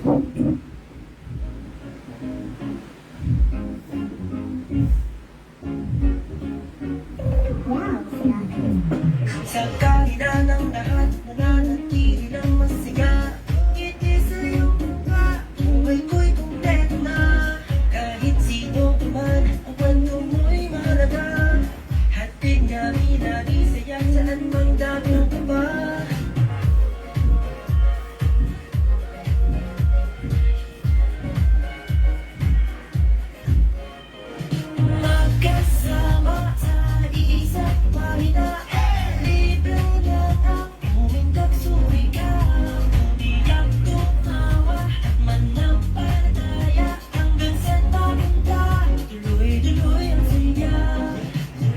Sa kabila ng lahat, nananatili ng masiga. Ngiti sa iyong mukha, buhay ko'y kumpleto na. Kahit sino ka man, ang kwento mo'y mahalaga. Hatid namin lagi saya, saan mang dako ka ba? Magkasama sa isang pahina. Libre lang ang umingkap sumigaw. Umiyak, tumawa at manampalataya. Hanggang saan mapunta, tuloy-tuloy ang saya.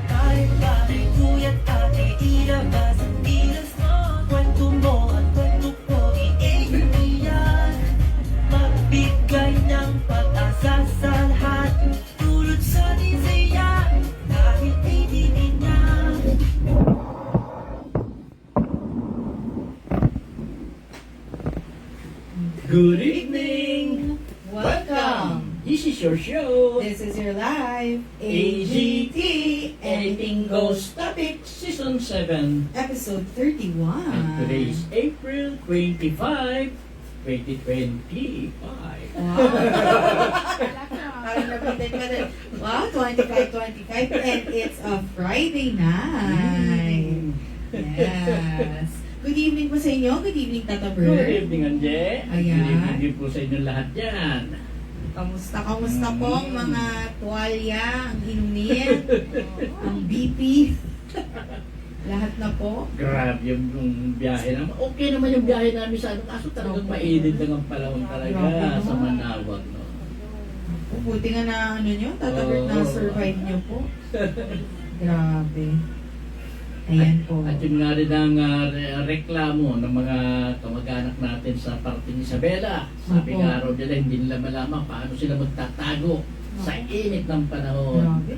Pare-pare, kuya't ate, ilabas ang tilas mo. Kwento mo at kwento ko, iiyan. Magbigay ng pag-asa sa lahat. Tulad sa disaya, kahit hindi na. Good evening! Welcome! This is your show, This is your live AGT, Anything Goes Topic, Season 7. episode 31. And today is April 25, 2025. Wow! Parang nabitin ka din. Wow, 25, and it's a Friday night. Yes. Good evening po sa inyo. Good evening, Tata Good Bird. evening, Anje. Ayan. Good evening din po sa inyo lahat yan. Kamusta po ang mga tuwalya, ang inumin, ang BP. Lahat na po. Grabe yung biyahe naman. Okay naman yung biyahe namin sa ano. Kaso talagang mainit lang ang panahon talaga Grabe sa naman. Manawag. No? Buti nga na ano nyo, Tata Bird, na-survive nyo po. Grabe. Ayan po. At yun nga rin ang reklamo ng mga kamag-anak natin sa parting Isabela. Sabi Opo. nga raw nila, hindi nila malaman paano sila magtatago sa init ng panahon. Grabe.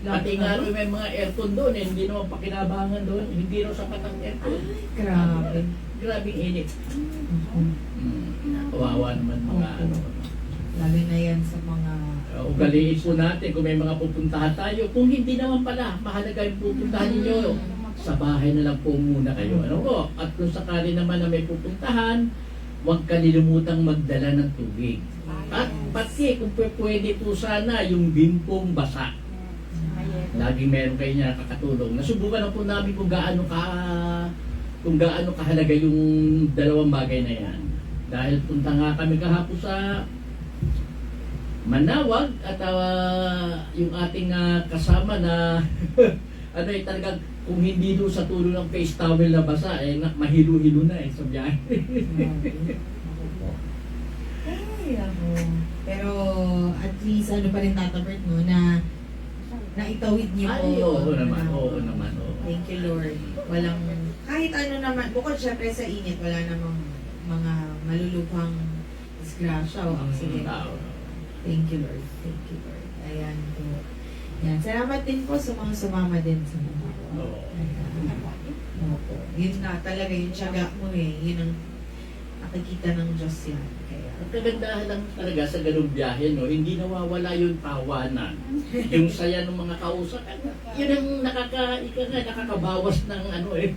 Pati nga raw may mga aircon doon, hindi naman pakinabangan doon, hindi raw sapat ang aircon. Grabe. Grabing init. Mhm. Kawawa naman mga Opo. ano. Lalo na yan sa mga... Ugaliin po natin kung may mga pupuntahan tayo. Kung hindi naman pala, mahalaga yung pupuntahan ninyo. Sa bahay na lang po muna kayo. Ano po? At kung sakali naman na may pupuntahan, huwag kalilimutang magdala ng tubig. At pati kung pwede po sana yung bimpong basa. Laging meron kayo niya nakakatulong. Nasubukan na po namin kung gaano kahalaga yung dalawang bagay na yan. Dahil punta nga kami kahapon sa Manawag at yung ating kasama na ano talagang kung hindi doon sa tulo ng face towel na basa mahilo-hilo na sa biyahe. Ay, ako. Pero at least ano pa rin, Tata Bert, no, na naitawid niyo po. Ay, oo naman, oo naman. Oo. Thank you, Lord. Walang, kahit ano naman, bukod syempre sa init, wala namang mga malulubhang disgrasya o aksidente. Thank you, Lord. Thank you, Lord. Ayan po. Yan. Salamat din po sa mga sumama din sa mga. Oo. Opo. Yun na talaga, yung tiyaga mo eh. Yun ang nakikita ng Diyos yan. Kaya, Ang kagandahan lang talaga sa ganung biyahe, no, hindi nawawala yung tawanan. Yung saya ng mga kausap. Yun ang nakakabawas ng ano eh.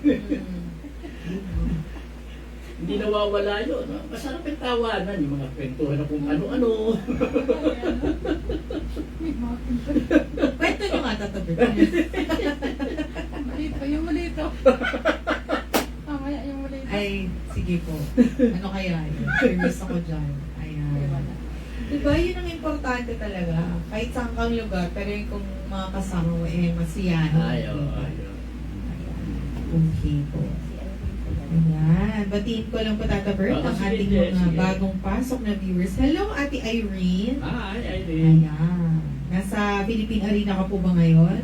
Hindi nawawala yun. No? Masarap yung tawanan, yung mga kwentuhan na kung ano-ano. kwento nyo nga, Tata Bert. Malito, yung malito. Mamaya yung malito. Ay, sige po. Ano kaya yun? Curious ako dyan. Ayan. Diba, yun ang importante talaga. Kahit saan kang lugar, pero yung kung mga kasama mo, masiyahin. Ay, oo. Ayan. Okay po. Ayan. Batiin ko lang po, Tata Bert, ang Sige, ating sige, mga sige. bagong pasok na viewers. Hello, Ate Irene. Ay, din. Ayan. Nasa Philippine Arena ka po ba ngayon?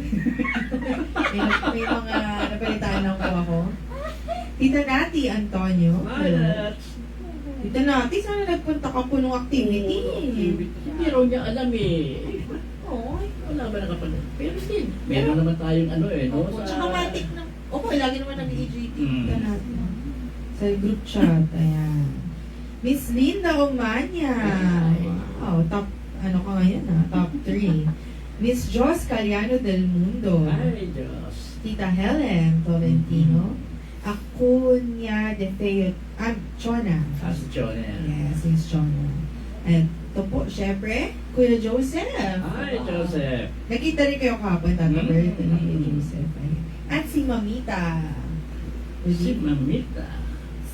may mga napalitaan lang po ako. Tita Nati Antonio. Malat. Tita Nati, sana nagpunta ka po nung activity. Hindi raw niya alam eh. Oo. Wala ba nakapanood? Pero still, meron naman tayong ano eh, no? Opo, tsaka matik na. Opo, lagi naman nag-EJT. Mm. Tita Nati. Sa group chat. Ayan. Miss Linda Omania. Wow, top, ano ka ngayon top 3. Miss Jos Caliano del Mundo. Ay, Diyos. Tita Helen Tolentino. Acuña de Feo, Chona. Si Chona yan. Yes, Miss Chona. And ito po, syempre, Kuya Joseph. Ay, Joseph. Nakita rin kayo kahapon, Tata Mm. Bert, Kuya Joseph. Ayan. At si Mamita. Good Si evening. Mamita.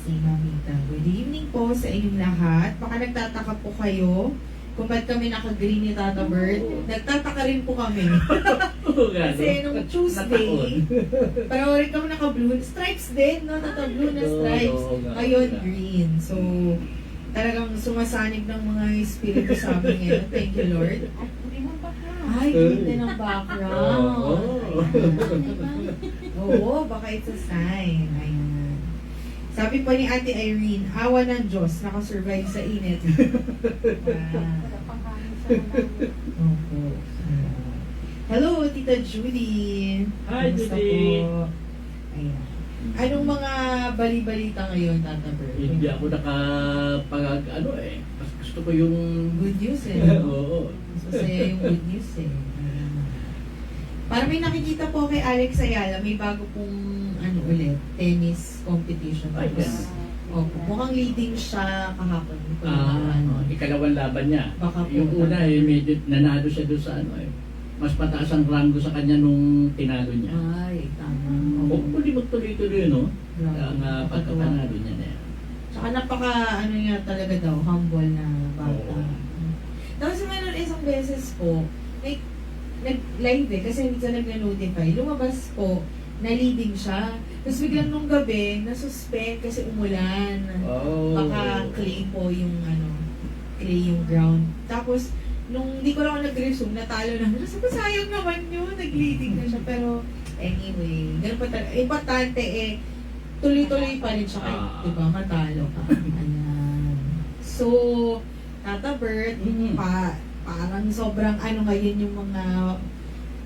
Si Mamita. Good evening po sa inyong lahat. Baka nagtataka po kayo kung ba't kami naka-green ni Tata Bert. Nagtataka rin po kami. Oo, gano'n. Kasi nung Tuesday, parang rin kami naka-blue. Stripes din, no? Naka-blue na stripes. Oo, nga. Ngayon, green. So, talagang sumasanib ng mga espiritu sa amin ngayon. Thank you, Lord. Hindi mo pa ka. Ay, green din ang background. Oo. Ayan. Oo, baka it's a sign. Ayan. Sabi po ni Ate Irene, awa ng Diyos, nakasurvive sa init. Wala pang hangin sa malayo. Opo. Hello, Tita Judy. Hi, Kamusta Judy. po? Ayan. Anong mga bali-balita ngayon, Tata Bert? Hindi ako ano Mas gusto ko yung... Good news Oo. So, saya yung good news Ayan. Para may nakikita po kay Alex Ayala, may bago pong ulit, tennis competition. Ay, Tapos, opo, mukhang leading siya kahapon. Ikalawang laban niya. Baka po. Yung una medyo nanalo siya doon sa mas mataas ang rango sa kanya nung tinalo niya. Ay, tama. Kung hindi magtuloy-tuloy, no? Ang Pagkatuwa. pagkapanalo niya na yan. Tsaka napaka, niya talaga daw, humble na bata. Oo. Tapos mayroon isang beses po, nag-live kasi hindi siya nag-notify. Lumabas po, na-leading siya. Tapos biglang nung gabi, nasuspend kasi umulan. Oh. Baka clay po yung clay yung ground. Tapos, nung di ko lang ako nag-resume, natalo na. Sabi ko, sayang naman yun, nag-leading na siya. Pero, anyway, ganun pa talaga. Importante tuloy-tuloy pa rin siya kahit, diba, matalo ka. Ayan. So, Tata Bert, parang sobrang ngayon yung mga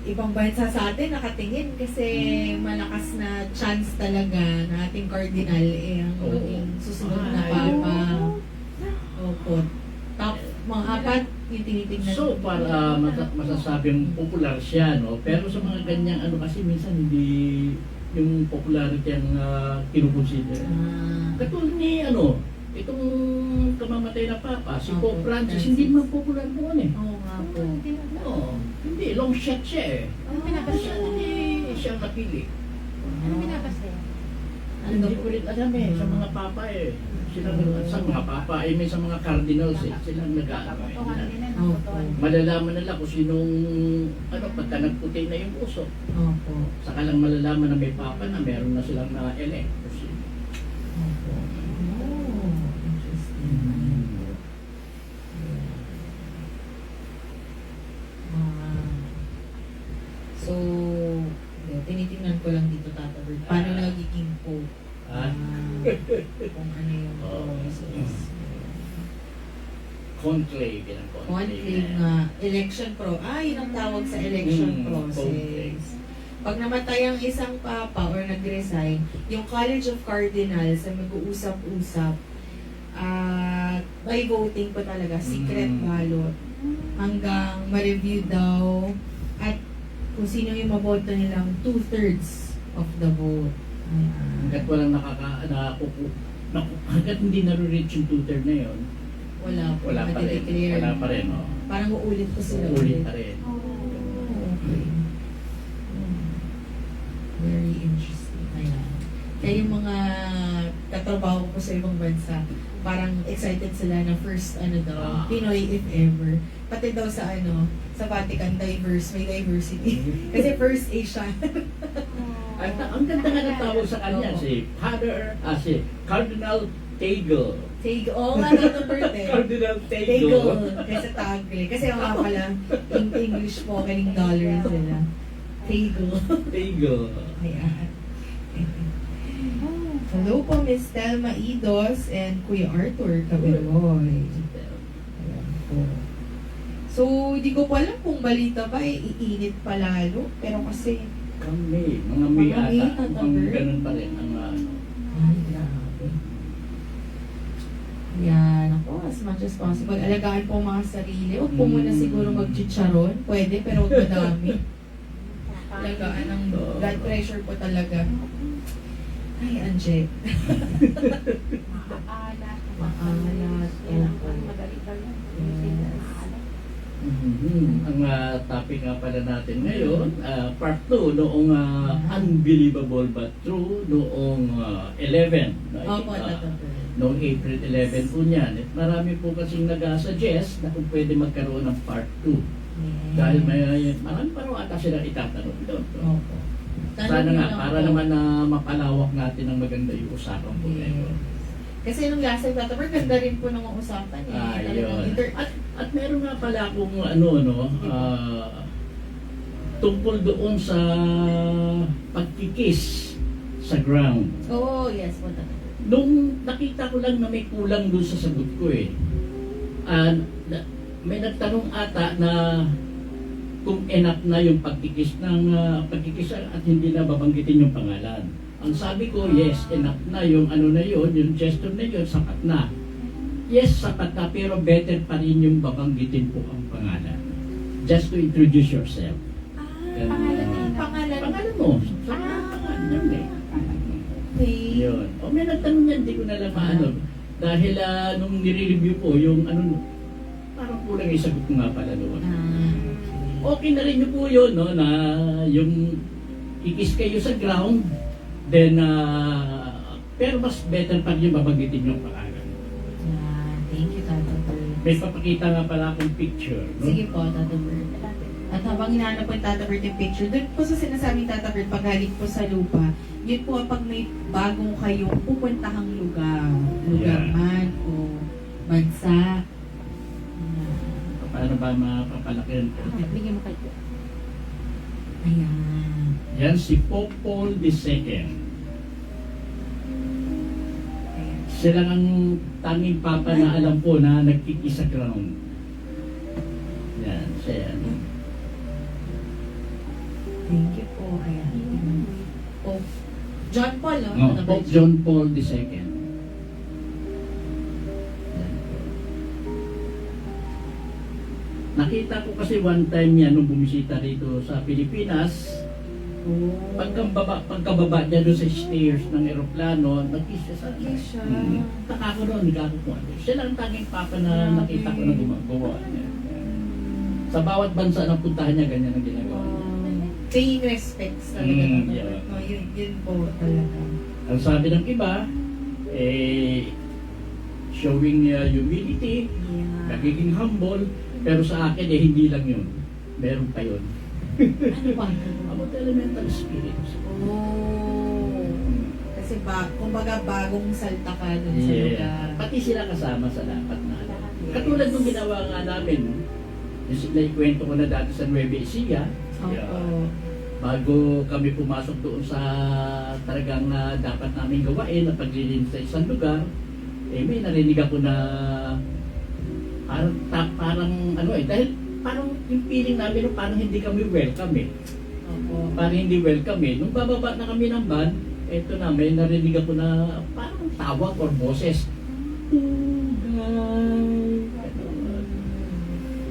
ibang bansa sa atin nakatingin kasi malakas na chance talaga na ating cardinal ang maging susunod na papa. Opo. Top mga apat yung tinitingnan. So, para masasabing popular siya, no? Pero sa mga ganyang kasi minsan hindi yung popularity ang kinukonsider. Katulad ni itong kamamatay na papa, si Pope Francis, hindi naman popular noon Oo nga po. No, hindi. Long shot siya Ano pinabasa? Hindi siya napili. Ano pinabasa? Hindi ko rin alam sa mga papa Sila sa mga papa may sa mga cardinals silang Botohan din na. Oo. Botohan. malalaman nila kung sinong pagka nagputi na yung puso. Opo. Saka lang malalaman na may papa na meron na silang na-elect. Opo. Oh, interesting. So, tinitingnan ko lang dito, Tata Bert. Paano nagiging po? Kung ano yung process. Conclave, yan ang Conclave nga. Election yun ang tawag sa election process. conclave. Pag namatay ang isang papa or nag-resign, yung College of Cardinals ay mag-uusap-usap at by voting po talaga, secret ballot, hanggang ma-review daw at kung sino yung maboto nilang 2/3 of the vote. Hanggat walang hanggat hindi nare-reach yung tutor na yun, Wala po. wala pa rin. Madi-declare. Wala pa rin, Parang uulit ko sila Ulit pa rin. Okay. Very interesting. Ayan. Kaya yung mga katrabaho ko sa ibang bansa, parang excited sila na first Pinoy if ever. Pati daw sa sa Vatican, may diversity. Kasi first Asian. Ang ganda nga ng tawag sa kanya, si Cardinal Tagle. Oo nga, Tata Bert Cardinal Tagle. Tagle. Kasi tagle. Kasi nga pala, in English po, kaling dollar sila. Tagle. Tagle. Ayan. Hello po, Miss Telma Idos and Kuya Arthur Caberoy. Ayan po. So, hindi ko pa alam kung balita ba, iinit pa lalo. Pero kasi, Mga May Mga May, ata. Tata Ang Bert. ganun pa rin ang ay, grabe. Yan. ako, as much as possible. Alagaan po ang mga sarili. Huwag po muna Mm. siguro mag-chicharon. Pwede, pero huwag madami. Alagaan ang blood pressure po talaga. Ay, Anje. Maalat. Maalat. Kailangan madali daw yan. Maalat. Ang topic nga pala natin ngayon, part 2, noong Unbelievable But True, noong 11. Opo, totoo. Noong April 11 po niyan. At marami po kasing nag-suggest na kung pwede magkaroon ng part 2. Dahil marami pa rin ata silang itatanong doon. Opo. Sana nga, para naman na mapalawak natin ang maganda yung usapan po ngayon. Kasi nung last time, Tataper, ganda rin po nung usapan eh. Ayun. At meron nga pala akong tungkol doon sa pagkikis sa ground. Oh, yes, po Tataper. Nung nakita ko lang na may kulang doon sa sagot ko eh. May nagtanong ata na kung enough na yung pagkikis at hindi na babanggitin yung pangalan. Ang sabi ko, yes, enough na yung yung gesture na yun, sapat na. Yes, sapat na, pero better pa rin yung babanggitin po ang pangalan. Just to introduce yourself. Pangalan mo. Pangalan yun eh. Okay. Yun. O may nagtanong yan, hindi ko na lang maano. Dahil nung nire-review ko, yung parang kulang yung sagot ko nga pala doon. Okay na rin yun po yun, no, na yung kikis kayo sa ground, then, pero mas better pa rin yung babanggitin yung pangalan. Thank you, Tataper. May papakita nga pala akong picture, no? Sige po, Tataper. At habang hinahanap po yung Tataper yung picture, doon po sa sinasabing Tataper, pagaling po sa lupa, yun po pag may bagong kayong pupuntahang lugar Yeah. man o bansa. Paano ba mapapalakihan ko? Bigyan mo kayo. Ayan. Yan si Pope Paul II. Sila ang tanging papa na alam po na nagkikis sa ground. Yan, siya yan. Thank you po. Ayan. Pope John Paul, no? No, Pope John Paul II. Yan po. Nakita ko kasi one time yan nung bumisita rito sa Pilipinas. Pagkababa niya doon sa stairs ng eroplano, nag-kiss siya sa akin. Nag-kiss siya. Taka ko noon, hindi ko ano. Sila ang tanging papa na nakita ko na gumagawa niya. Sa bawat bansa na puntahan niya, ganyan ang ginagawa niya. Paying respects talaga. Yeah. No, yun po talaga. Ang sabi ng iba, showing humility, Yeah. nagiging humble, pero sa akin hindi lang yun. Meron pa yun. Ano ba? About elemental spirits. Oh. Kasi kumbaga bagong salta ka dun sa lugar. Pati sila kasama sa dapat na alam. Katulad nung ginawa nga namin, yung naikwento ko na dati sa Nueva Ecija, Opo. bago kami pumasok doon sa talagang dapat namin gawain na paglilin sa isang lugar, may narinig ako na parang dahil parang yung feeling namin parang hindi kami welcome eh. Opo. Parang hindi welcome eh. Nung bababa na kami ng van, eto na, may narinig ako na parang tawag or boses.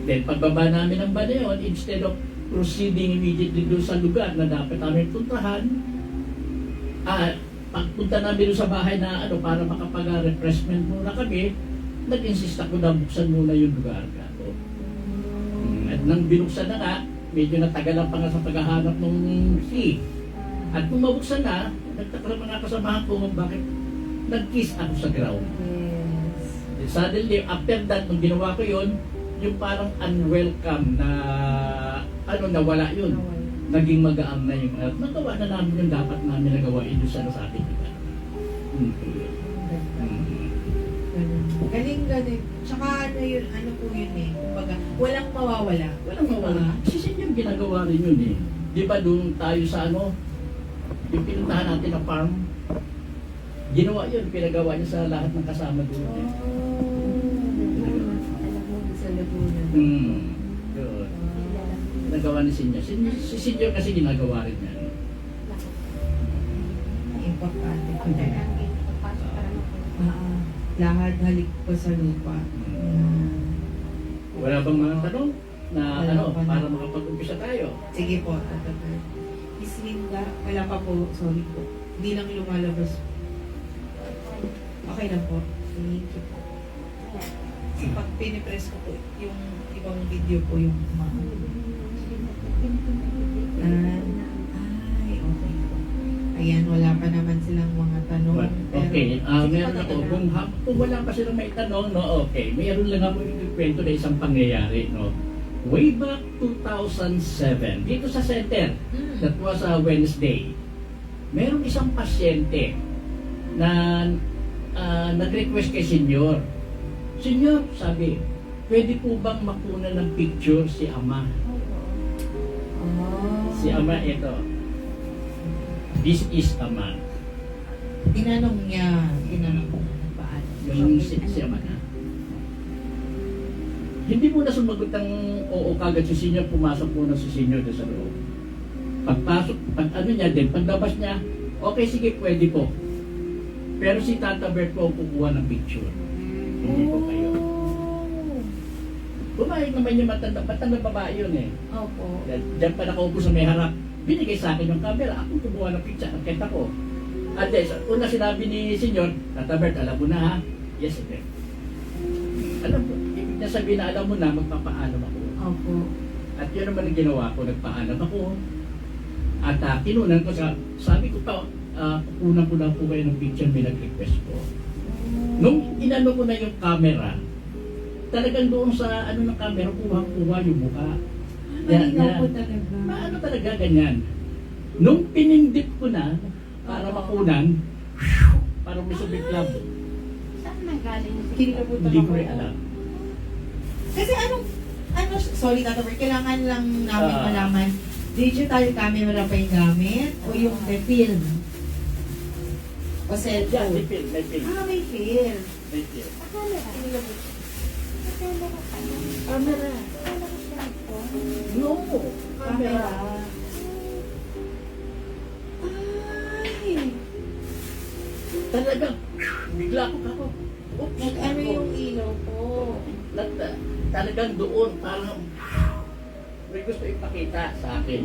Then pagbaba namin ng van na yun, instead of proceeding immediately doon sa lugar na dapat namin puntahan, pagpunta namin doon sa bahay na para makapag-refreshment muna kami, nag-insist ako na buksan muna yung lugar. At nang binuksan na nga, medyo natagalan pa nga sa paghahanap ng key. At nung mabuksan na, nagtaka ng mga kasamahan ko bakit nag-kiss ako sa ground. Yes. And suddenly, after that, nung ginawa ko yun, yung parang unwelcome na nawala yun. Naging magaang na yung nagawa na namin yung dapat namin nagawain doon sa nasabi ko. Galing. Tsaka ano po yun eh. Kumbaga, walang mawawala. Walang mawala. Kasi yung ginagawa rin yun eh. Di ba doon tayo sa yung pinuntahan natin na farm, ginawa yun, pinagawa niya sa lahat ng kasama doon. Sa Laguna. Yun. Nagawa ni Sinyo. Si Sinyo kasi ginagawa rin yan. Importante po. Lahad halik ko sa lupa. Wala bang mga tanong na Wala ano, pa na. para makapag-umpisa tayo? Sige po, Tata Bert. Miss Linda, wala pa po. Sorry po. Hindi lang lumalabas. Okay na po. Thank you po. Kasi pag pinipress ko po, yung ibang video po yung ay, okay po. Ayan, wala pa naman silang mga tanong. Okay, Sige meron po, ako. Tata Kung, Bert. kung wala pa silang may tanong, no, okay. Mayroon lang ako ikikwento na isang pangyayari, no. Way back 2007, dito sa center, that was a Wednesday, meron isang pasyente na nag-request kay Senyor. Senyor, sabi, pwede po bang makuna ng picture si Ama? Oh. Si Ama ito. This is Ama. Tinanong niya paano. Yung si Ama na. Hindi mo na sumagot ng oo kagad si Senyor, pumasok muna si Senyor doon sa loob. Pagpasok, pag ano niya din, paglabas niya, okay sige, pwede po. Pero si Tata Bert po ang kukuha ng picture. Hindi po kayo. Pumayag naman yung matanda babae yun eh. Opo. Diyan pa nakaupo sa may harap. Binigay sa akin yung camera, ako kumuha ng picture, ang kenta ko. At una sinabi ni Senyor, Tata Bert, alam mo na ha? Yes, sir. Alam mo, ibig na sabihin na alam mo na, magpapaalam ako. Opo. At yun naman ang ginawa ko, nagpaalam ako. At kinunan ko sabi ko pa, kukunan ko lang po kayo ng picture, may nag-request po. Nung inano ko na yung camera, talagang doon sa ano ng camera, kuha yung mukha. Malinaw po talaga. Ano talaga ganyan. Nung pinindip ko na, para makunan, parang may subiklab. Saan nagaling? Kinilabutan Hindi ko ako. rin alam. Kasi sorry Tata Bert, kailangan lang namin Ah. malaman, digital camera pa yung gamit o yung may film? O Yan, cellphone? may film, may film. May film. May film. Camera. Camera pa yun. Camera. Camera cellphone. No, Camera. camera. Ay! Talagang, bigla ko kako. Oops. Nag-ano yung ilaw po? Talagang doon, parang may gusto ipakita sa akin.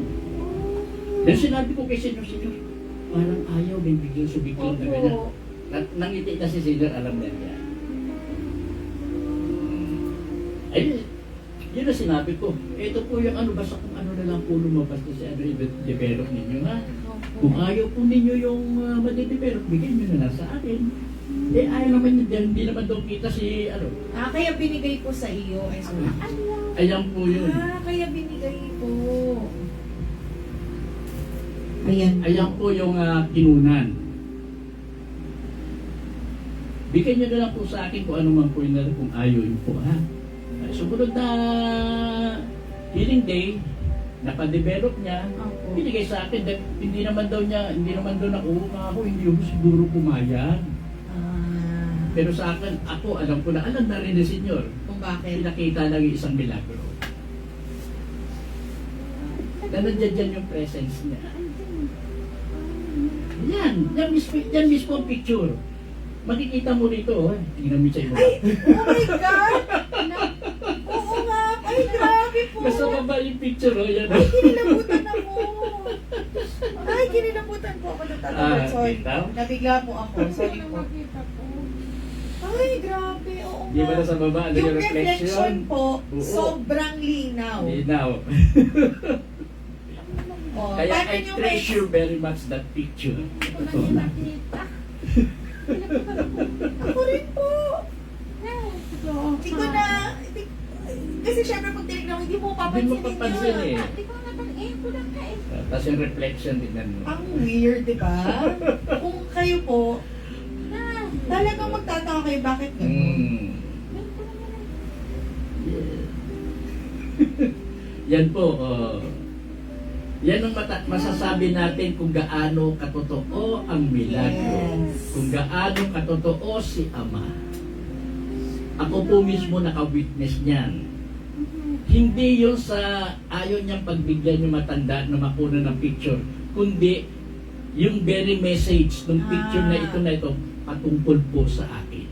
Then sinabi ko kay Senyor, parang ayaw, may biglang subiklang na ganyan. Opo. Nangiti na si Senyor, alam na niya. Ay, yun na sinabi ko. Ito po yung ano, basta kung ano na lang po lumabas na si ano, i-develop ninyo ha. Kung ayaw po ninyo yung madidevelop, bigyan nyo na lang sa akin. Eh, ayaw naman yun dyan, hindi naman daw kita si ano. Kaya binigay po sa iyo. Ay, sorry. Ayan po yun. Kaya binigay po. Ayan. Ayan po yung kinunan. Bigyan nyo na lang po sa akin kung ano man po yun kung ayaw yun po ha. Sumunod na healing day, napadevelop niya, Opo. binigay sa akin, hindi naman daw nakuha ako, hindi ako siguro pumayag. Pero sa akin, ako, alam ko na, alam na rin ni Senyor. Kung bakit? Pinakita lang yung isang milagro. Na nandiyan dyan yung presence niya. Yan mismo ang picture. Makikita mo rito, tingnan mo sa iyo. Ay! Oh my God! Oo nga! Ay, grabe po! Nasa baba yung picture, yan. Ay, kinilabutan ako! Ay, kinilabutan po ako ng Tata Bert. Sorry. kita? Nabigla po ako. Sorry po. Makita po. Ay, grabe. Oo Di ba nga. nasa baba, ano Yung yung reflection reflection? po, Oo. sobrang linaw. Linaw. Oh, Kaya paano I nyo treasure very much that picture. Ito Ito. lang yung nakita. Ako rin po. Hindi ko na... Kasi syempre pag tinignan mo, hindi mo Hindi papansin mo papansin eh. Hindi ko napansin ko lang kain. Tapos yung reflection din mo. Ang weird, di ba? Kung kayo po, talagang magtataka kayo bakit gano'n. Yeah. Yan po, yan ang masasabi natin kung gaano katotoo ang milagro. Yes. Kung gaano katotoo si Ama. Ako po mismo naka-witness niyan. Hindi yun sa ayaw niyang pagbigyan yung matanda na makuna ng picture, kundi yung very message ng picture na ito patungkol po sa akin.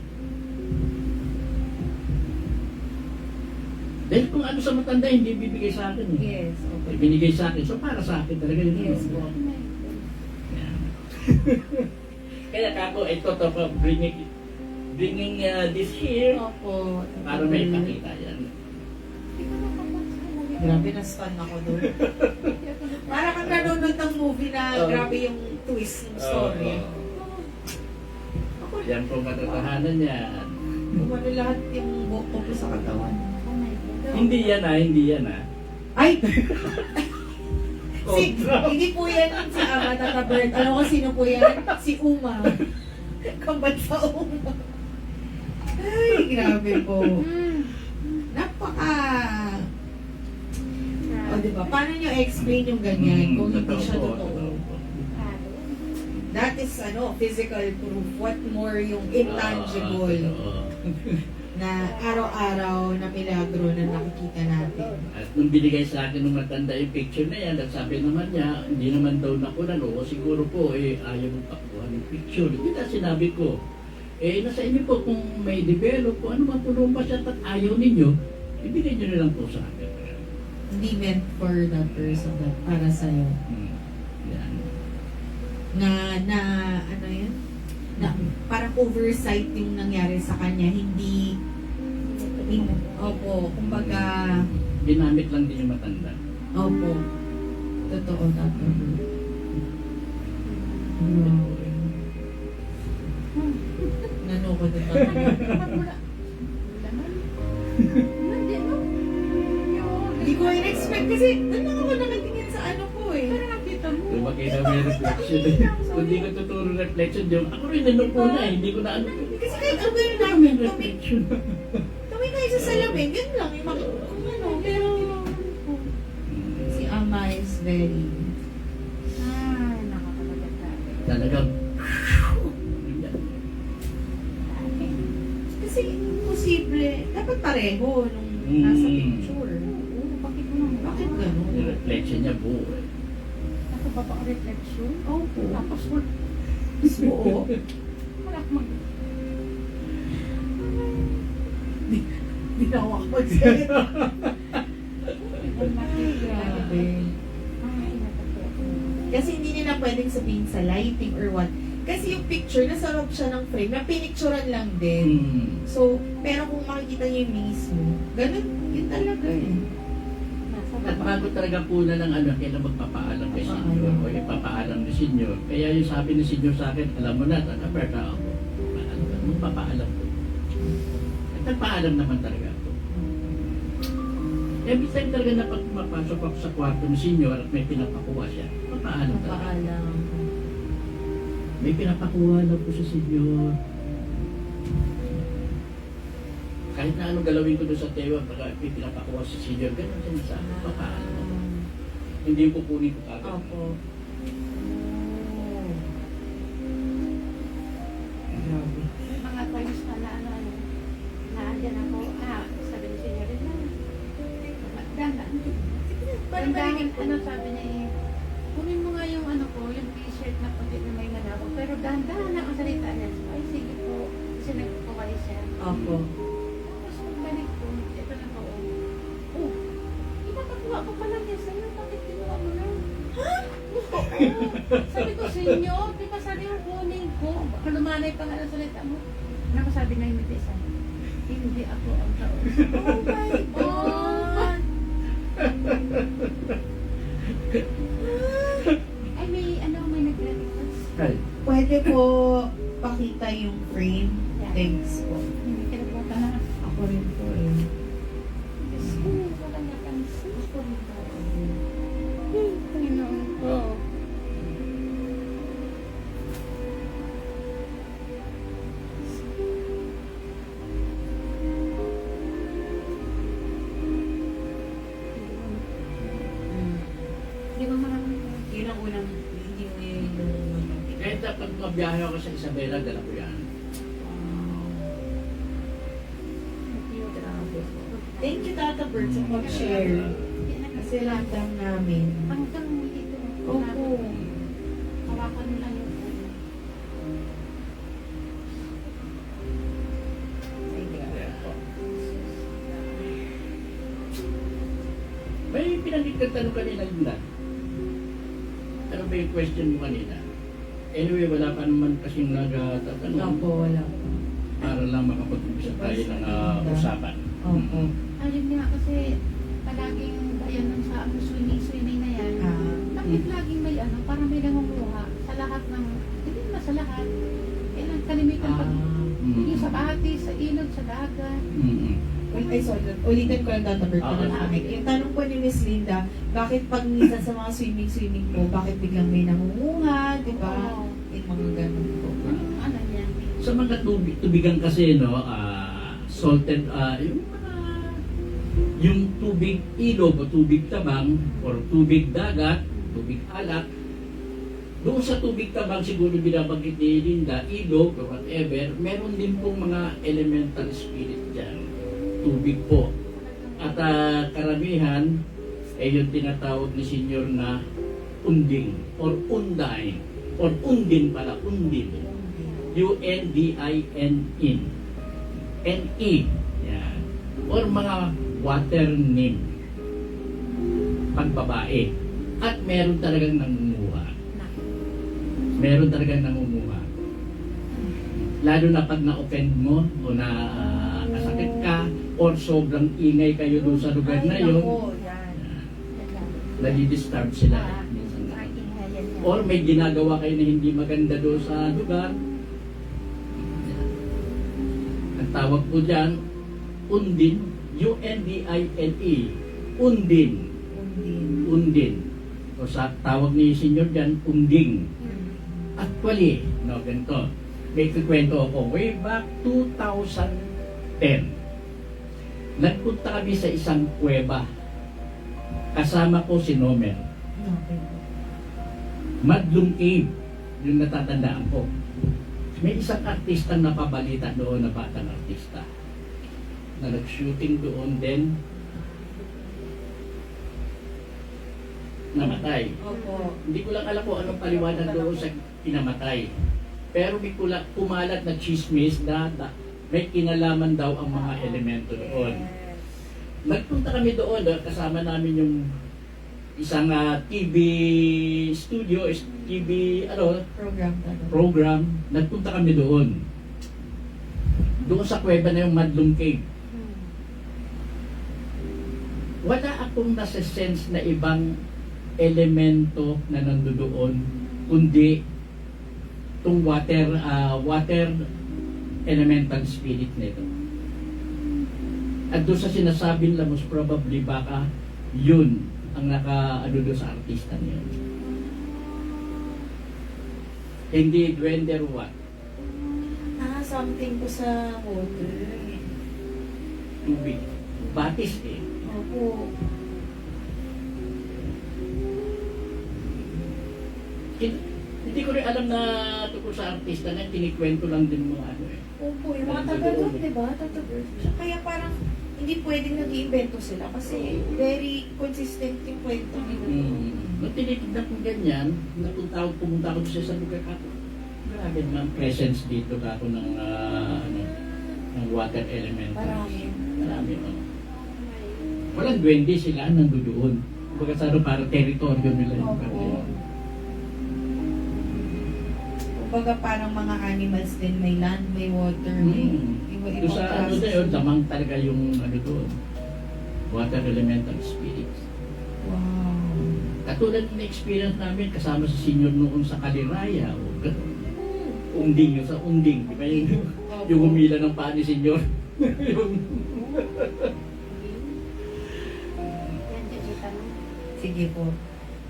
Dahil kung ano sa matanda, hindi bibigay sa akin. Eh. Yes, okay. Ibinigay sa akin. So para sa akin talaga yun. Yes, po. Yan. Kaya kako, ito to pa, bringing this here Opo. para may pakita yan. Grabe, na-stun ako doon. Para kang nanonood ng movie na grabe yung twist ng story. Ako, Yan po matatahanan yan. umano lahat yung buhok ko sa katawan. Hindi yan hindi yan Ay! Si, Kontra. hindi po yan si Ama Tata Bird. Alam ko sino po yan? Si Uma. Kambat sa Uma. Ay, grabe po. Napaka... O, diba? Paano nyo explain yung ganyan kung hindi siya totoo? That is, physical proof. What more yung intangible na araw-araw na milagro na nakikita natin. At nung binigay sa akin ng matanda yung picture na yan, at sabi naman niya, hindi naman daw nakunan, o siguro po, ayaw mo pakuha ng picture. Hindi na sinabi ko. Nasa inyo po kung may develop po, ano man po ba siya at ayaw ninyo, ibigay nyo na lang po sa akin. Hindi meant for that person, that para sa'yo. Yan. Ano yun? Na parang oversight yung nangyari sa kanya. Hindi, opo, kumbaga, Ginamit lang din yung matanda. opo, totoo na to. Nanoko na to. Hindi ko in-expect kasi doon lang ako nakatingin sa ano ko eh. Lumaki na may reflection. Kung di ko tuturo reflection, yung ako rin nandun po na hindi ko na ano. Kasi kahit ano yung May namin, reflection. kami tayo sa salamin, yun lang yung kung ano, pero si Ama is very, Talagang, kasi imposible, dapat pareho nung nasa picture. Bakit gano'n? yung reflection niya po. Ako ba pa reflection? Opo. Tapos Oo. wala akong mag... Di na ako mag-set. Grabe. Kasi hindi nila pwedeng sabihin sa lighting or what. Kasi yung picture, nasa loob siya ng frame, na pinicturean lang din. So, pero kung makikita niyo yung mismo, ganun, yun talaga eh. At bago talaga po na ng ano, kailan magpapaalam kay senior o ipapaalam ni senior. Kaya yung sabi ni senior sa akin, alam mo na, Berta, ako, magpapaalam ko. At nagpaalam naman talaga ako. Every time talaga na pag mapasok ako sa kwarto ni senior at may pinapakuha siya, papaalam talaga. Paalam. May pinapakuha na po sa senior. Kahit na anong galawin ko doon sa Tewa, pag may pinapakuha sa senior, ganun din sa akin, papaalam ako. Hindi ko kunin ko kagad. Opo. Grabe. May mga times na naandyan ako, sabi ni Senyor, dandan. Paano ba Dandan, ano sabi niya kunin mo nga yung ano ko, yung t-shirt na puti na may manako, pero dandan na ang salita niya. Ay, sige po, kasi nagpukali siya. Opo. Tapos balik ko, ito na po. Oh, ipapagawa ko pala niya sa'yo, bakit ginawa mo na? Ha? Oo. Sabi ko sa inyo, di ba sabi yung kunin ko, baka lumanay pa nga ang salita mo. Ano sabi na yung mitisan? Hindi ako ang kausap. Oh my God! Ay, may nag-request. Ay, Pwede po pakita yung frame. Thanks po. Hindi kinabuta na. Ako rin po eh. Diyos ko, wala napansin. Ako rin po. Panginoon ko. Di ba maraming Yun ang unang, hindi mo yun yung kahit na pag mabiyahe ako sa Isabela, dala ko yan. Thank you, Tata Bert, sa pag-share. Kasi landang namin. hanggang dito. Opo. Hawakan mo lang yung phone. May pinanggit ka tanong kanina, Linda. Ano ba yung question mo kanina? Anyway, wala pa naman kasing nagtatanong. Opo, wala po. Para lang makapag-umpisa tayo ng usapan. Opo. Ayun nga kasi palaging ayan ng sa swimming na yan. Bakit laging may parang may nangunguha sa lahat ng, hindi naman sa lahat. Ang kalimitan pag yung sa bati, sa ilog, sa dagat. Ay, sorry. Ulitin ko lang tatapir ko Okay. na namin. Yung tanong po ni Miss Linda, bakit pag minsan sa mga swimming po, bakit biglang may nangunguha, di ba? Oo. Yung mga ganun po. Ano niya? Sa mga tubigan kasi, no, salted, yung tubig ilog o tubig tabang or tubig dagat, tubig alat, doon sa tubig tabang siguro binabanggit ni Linda, ilog or whatever, meron din pong mga elemental spirit dyan. Tubig po. At karamihan ay yung tinatawag ni Senyor na unding or undain or undin pala, undin. U-N-D-I-N-in. N-E. Yan. Or mga water nymph. Pagbabae. At meron talagang nangunguha. Meron talagang nangunguha. Lalo na pag na-offend mo o na kasakit ka or sobrang ingay kayo doon sa lugar na yun, nadi-disturb sila. Or may ginagawa kayo na hindi maganda doon sa lugar. Ang tawag po dyan, undin, U-N-D-I-N-E, undin. Undin. O sa tawag ni Senyor dyan, unding. Actually, no, ganito. May kikwento ako, way back 2010. Nagpunta kami sa isang kuweba. Kasama ko si Nomer. Madlum Cave, yung natatandaan ko. May isang artistang napabalita doon na batang artista na nag-shooting doon din namatay. Opo. Hindi ko lang alam kung anong paliwanag doon sa pinamatay. Pero may kumalat na chismis na may kinalaman daw ang mga elemento doon. Nagpunta kami doon, kasama namin yung isang TV studio, TV program. Nagpunta kami doon. Doon sa kuweba na yung Madlum Cave. Wala akong nasa-sense na ibang elemento na nandoon, kundi itong water elemental spirit nito. At doon sa sinasabing lang, most probably baka yun ang naka-ano doon sa artista niya. Hindi duwende or what? Something po sa water. Tubig. Batis eh. Opo. Hindi ko rin alam na tungkol sa artista na kinikwento lang din mga ano eh. Opo, yung mga taga doon, di ba? Kaya parang hindi pwedeng nag-iimbento sila kasi very consistent yung kwento nila. Nung tinitignan ko ganyan, pumunta ako sa lugar kako. Grabe naman presence dito kako ng ng water element. Marami. Walang duwende sila nandoon. Kumbaga sa para teritoryo nila yung kanila. Kumbaga parang mga animals din, may land, may water, may Doon sa ano doon, damang talaga yung ano doon. Water elemental spirits. Wow. Katulad ng experience namin kasama sa senior noon sa Kaliraya o gano'n. Unding, yung sa unding. Di ba yung humila ng paa ni senior? Sige po.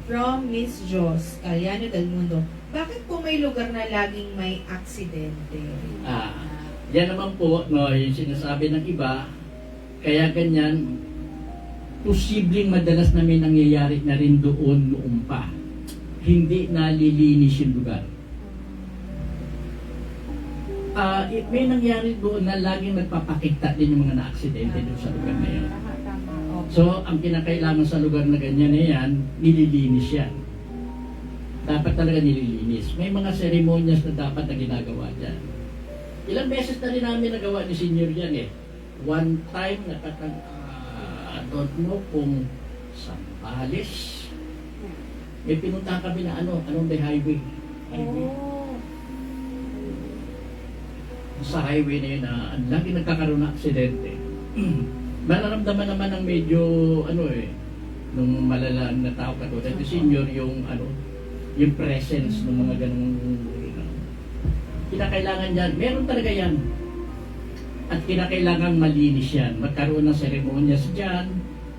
From Miss Jos, Caliano del Mundo, bakit po may lugar na laging may aksidente? Yan naman po, no, yung sinasabi ng iba, kaya ganyan, posibleng madalas na may nangyayari na rin doon noong pa. Hindi nalilinis yung lugar. May nangyari doon na laging nagpapakita din yung mga na-aksidente doon sa lugar na yun. So, ang kinakailangan sa lugar na ganyan na yan, nililinis yan. Dapat talaga nililinis. May mga seremonyas na dapat na ginagawa dyan. Ilang beses na rin namin nagawa ni Senyor yan eh. One time, I don't know kung Sambales. May pinuntahan kami na anong the highway. Highway. Oh. Sa highway na yun na lagi nagkakaroon ng aksidente. Mararamdaman naman ng medyo nung malalang na tao katulad ni senior yung yung presence ng mga ganung kinakailangan yan. Meron talaga yan. At kinakailangan malinis yan. Magkaroon ng seremonyas dyan,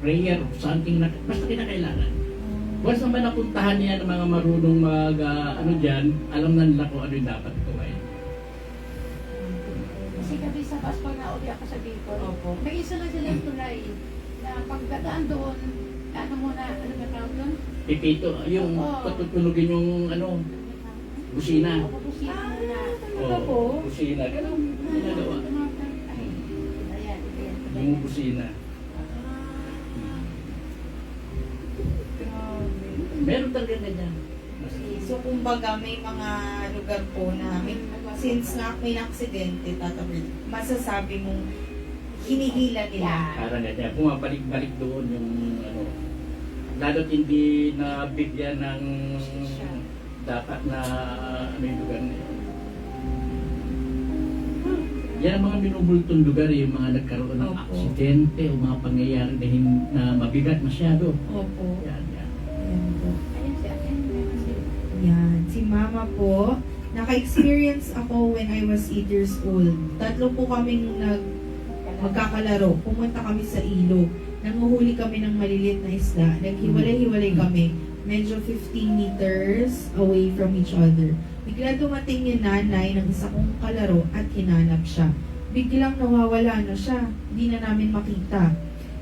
prayer, something na basta kinakailangan. Once naman napuntahan niya ng mga marunong dyan, alam na nila kung ano yung dapat gawin. Kasi kami sa pag na-uwi ako sa Bicol, Opo. may isa na silang tulay na pagdadaan doon, ano muna, ano ba tawag doon? Ipito, yung Oo. patutulugin yung busina. O, busina muna. Talaga po? Busina. Ganun ginagawa. Ay, ayan. Yung busina. Meron talaga ganyan. So, kumbaga, may mga lugar po na, since may aksidente, tatabi, masasabi mong hinihila nila. Parang ganyan. Bumabalik-balik doon yung lalo't hindi nabigyan ng dapat na yung lugar na yun. Yan ang mga binubultong lugar, yung mga nagkaroon ng Opo. aksidente o mga pangyayari na mabigat masyado. Opo. Yan. Ayan po. Ayun si Ate. Yan. Si Mama po, naka-experience ako when I was 8 years old. Tatlo po kaming magkakalaro. Pumunta kami sa ilog. Nanguhuli kami ng maliliit na isda. Naghiwalay-hiwalay kami. Medyo 15 meters away from each other. Bigla dumating yung nanay ng isa kong kalaro at hinanap siya. Biglang nawawala na siya. Hindi na namin makita.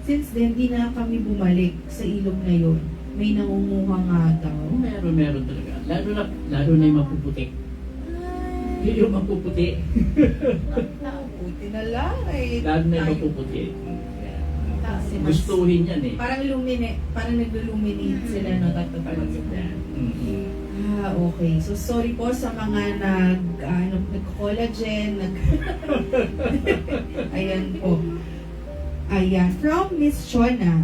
Since then, di na kami bumalik sa ilog na yon. May nangunguha nga daw. Meron talaga. Lalo na yung mapuputi. Yung mapuputi. Buti na lang eh. Lalo na yung Tayo. mapuputi. Kasi mas- Gustuhin yan eh. Parang parang nag-illuminate sila, no? Tatapos sila. Mm. Okay. So, sorry po sa mga nag-collagen, Ayan po. Ayan. From Miss Chona,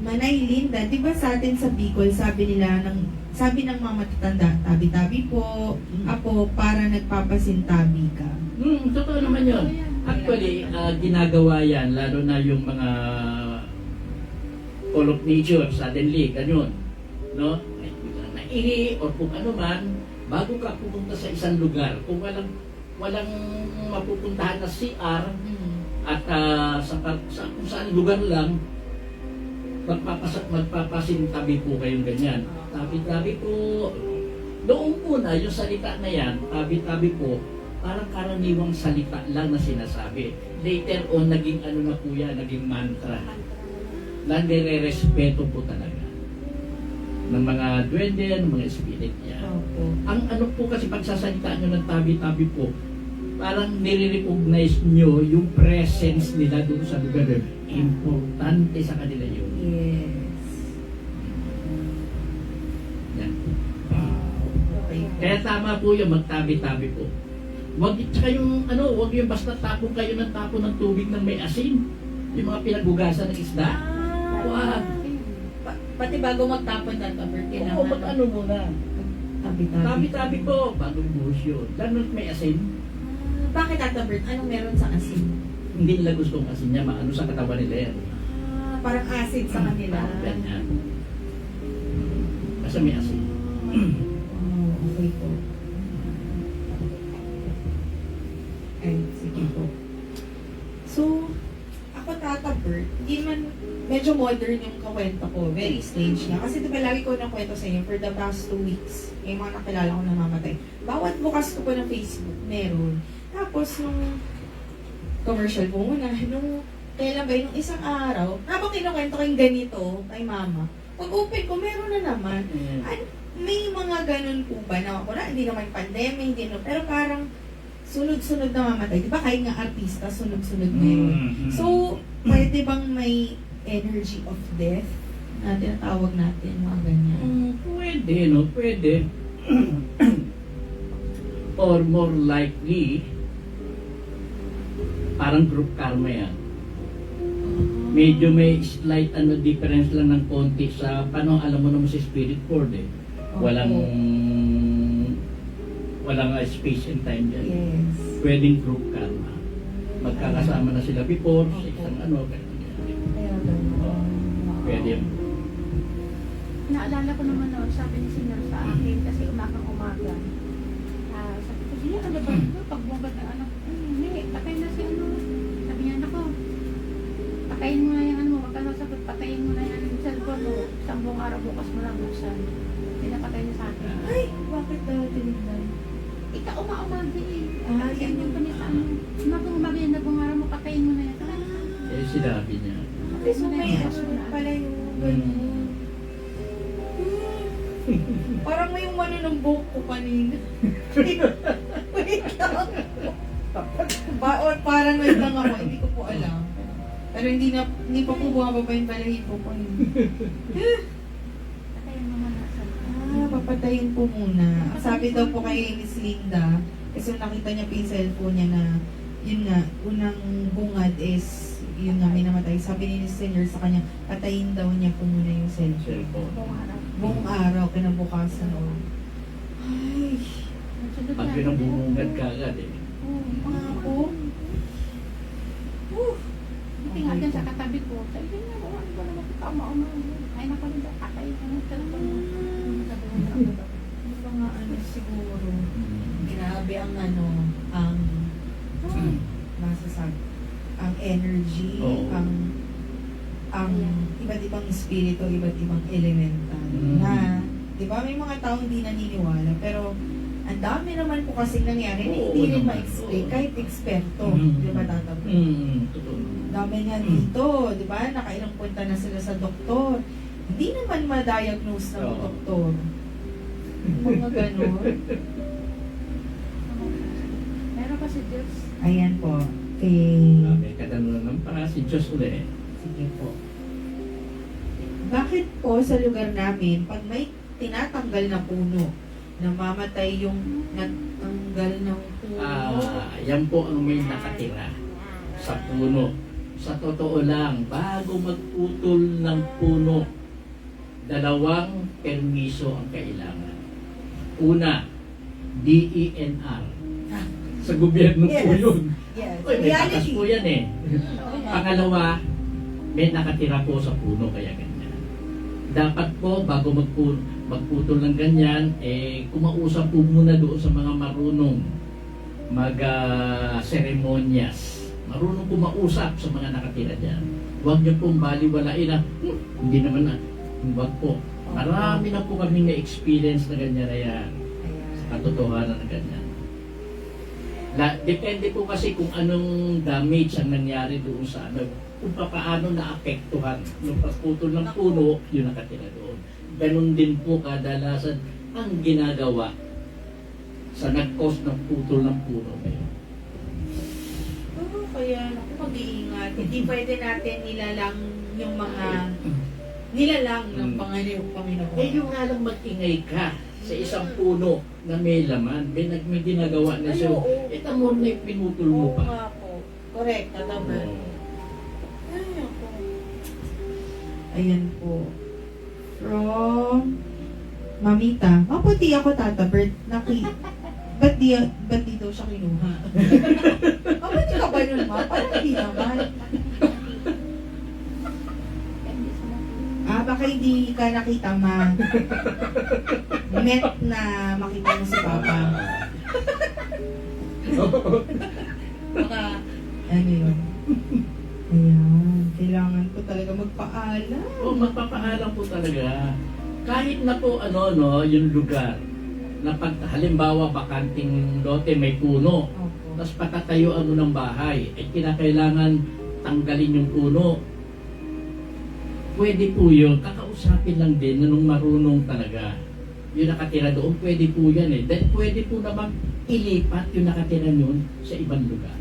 Manay Linda, di ba sa atin sa Bicol, sabi ng mga matatanda, tabi-tabi po, apo, para nagpapasintabi ka. Totoo naman yun. Actually, ginagawa yan, lalo na yung mga call of nature, suddenly, ganyan. No? Naihi, o kung ano man, bago ka pupunta sa isang lugar, kung walang mapupuntahan na CR, at kung saan lugar lang, magpapasintabi po kayong ganyan. Tabi-tabi po. Noong una, yung salita na yan, tabi-tabi po, parang karaniwang salita lang na sinasabi. Later on, naging ano na po yan, naging mantra. Na nire-respeto po talaga ng mga duwende, ng mga spirit niya. Opo. Ang ano po kasi pagsasalita nyo ng tabi-tabi po, parang nire-recognize nyo yung presence nila doon sa lugar. Importante sa kanila yun. Yes. Yan. Okay. Kaya tama po yung magtabi-tabi po. Wag yung basta tapong kayo ng tapon ng tubig ng may asin. Yung mga pinaghugasan ng isda. Wag. Pati bago magtapon na tapos Oo, kailangan mag-ano muna. tabi-tabi. Tabi-tabi po, bagong buhos yun. Lalo na't may asin. Bakit Tata Bert? Anong meron sa asin? Hindi nila gustong asin niya, maano sa katawan nila yan. Parang acid sa kanila. Ganyan. Kasi may asin. Oh, okay po. Ay, sige po. So, ako Tata Bert, hindi man medyo modern yung kakwento ko. Very strange na. Kasi diba lagi ko nakwento sa inyo for the past 2 weeks. Yung mga nakilala ko namamatay. Bawat bukas ko po ng Facebook, meron. Tapos nung commercial po muna, nung kailan ba, nung isang araw, habang kinukwento ko yung ganito kay mama, pag open ko, meron na naman. May mga ganun po ba na wala, hindi naman pandemic, hindi no, pero parang sunod-sunod na mamatay. Di ba kahit nga artista, sunod-sunod na yun. So, pwede bang may energy of death na tinatawag natin, mga ganyan? Pwede, no? Pwede. Or more likely, parang group karma yan. Medyo may slight difference lang ng konti sa paano alam mo naman si spirit board eh. Walang space and time dyan. Yes. Pwedeng group karma. Magkakasama na sila before sa isang ganun. Kaya ganun. Pwede yun. Naalala ko naman noon, sabi ni Senyor sa akin, kasi umaga. Sabi ko, sige, ano ba ito? Pagbungad ng anak, hindi, patay na si ano. Sabi niya, nako, patayin mo na yung ano mo, wag ka nasagot, patayin mo na yung cellphone mo. Isang buong araw, bukas mo lang buksan. Pinapatay niya sa akin. Ay, bakit daw tinignan? Ikaw umaumagi eh. Ah, Yan yung panisa mo. Umagi na buong araw mo, patayin mo na yan. Eh, sinabi niya. Kasi so may ano pala yung ganun. Parang may umano ng buhok ko kanina. Wait lang. Or parang wait lang ako, hindi ko po alam. Pero hindi pa po bumababa yung balahibo ko. Patayin mo muna sa Papatayin po muna. Sabi daw po kay Miss Linda, kasi nakita niya po yung cellphone niya na, yun nga, unang bungad is, yun nga, may namatay. Sabi ni Senior sa kanya, patayin daw niya po muna yung cellphone. buong araw. Buong araw, kinabukasan. Ay, Nagsunod Pag na. yun ang bumungad ka agad eh. mga po. Hindi nga dyan sa katabi ko. Sabi niya, ano ba naman tama o ay nakalunda, patay ka ng cellphone mo. Sabi niya, Ano ba nga siguro? Grabe ang masasabi. Ang energy, Oo. ang iba't ibang espiritu, iba't ibang elemental na, di ba, may mga tao hindi naniniwala, pero ang dami naman po kasing nangyari na Oo hindi rin naman. ma-explain, Oo. kahit eksperto, Mm. di ba, tatap? Totoo. Dami niya dito, di ba, nakailang punta na sila sa doktor, hindi naman ma-diagnose ng Oo. doktor. Mga ganun. meron pa si Diyos. Ayan po, kay... May kadanunan ng para si Diyos ulit. Sige po. Bakit po sa lugar namin, pag may tinatanggal na puno, namamatay yung natanggal ng puno? Yan po ang may nakatira sa puno. Sa totoo lang, bago magputol ng puno, 2 permiso ang kailangan. Una, DENR. Sa gobyerno po Yes. yun. Yes. Uy, may batas po yan eh. Pangalawa, may nakatira po sa puno kaya ganyan. Dapat po bago magputol ng ganyan, kumausap po muna doon sa mga marunong seremonyas. Marunong kumausap sa mga nakatira dyan. Huwag niyo pong baliwalain na, hindi naman na, huwag po. Marami na po kami na-experience na ganyan na yan. Sa katotohanan na ganyan. Depende po kasi kung anong damage ang nangyari doon sa kung paano naapektuhan yung pagputol ng puno, yung nakatira doon. Ganon din po kadalasan ang ginagawa sa nag-cause ng putol ng puno ngayon. Kaya naku, mag-iingat. Hindi pwede natin nilalang yung mga nilalang ng Panginoon. Yung nga lang mag-ingay ka sa isang puno na may laman, may ginagawa na siya. Ito mo na yung pinutol mo pa. nga po. Correct, tama. Ay, ako. Ayan po. From Mamita. Maputi ako, Tata Bert. Ba't di daw siya kinuha? Maputi ka ba nun, ma? Parang hindi naman. Baka hindi ka nakita, ma. Met na makita mo si Papa. Baka, ano yun? Ayan, kailangan ko talaga magpaalam. Magpapaalam po talaga. Kahit na po yung lugar na pag halimbawa bakanting lote may puno, Opo. tapos patatayuan mo ng bahay, kinakailangan tanggalin yung puno. Pwede po yun, kakausapin lang din na nung marunong talaga. Yung nakatira doon, pwede po yan eh. Then pwede po naman ilipat yung nakatira yun sa ibang lugar.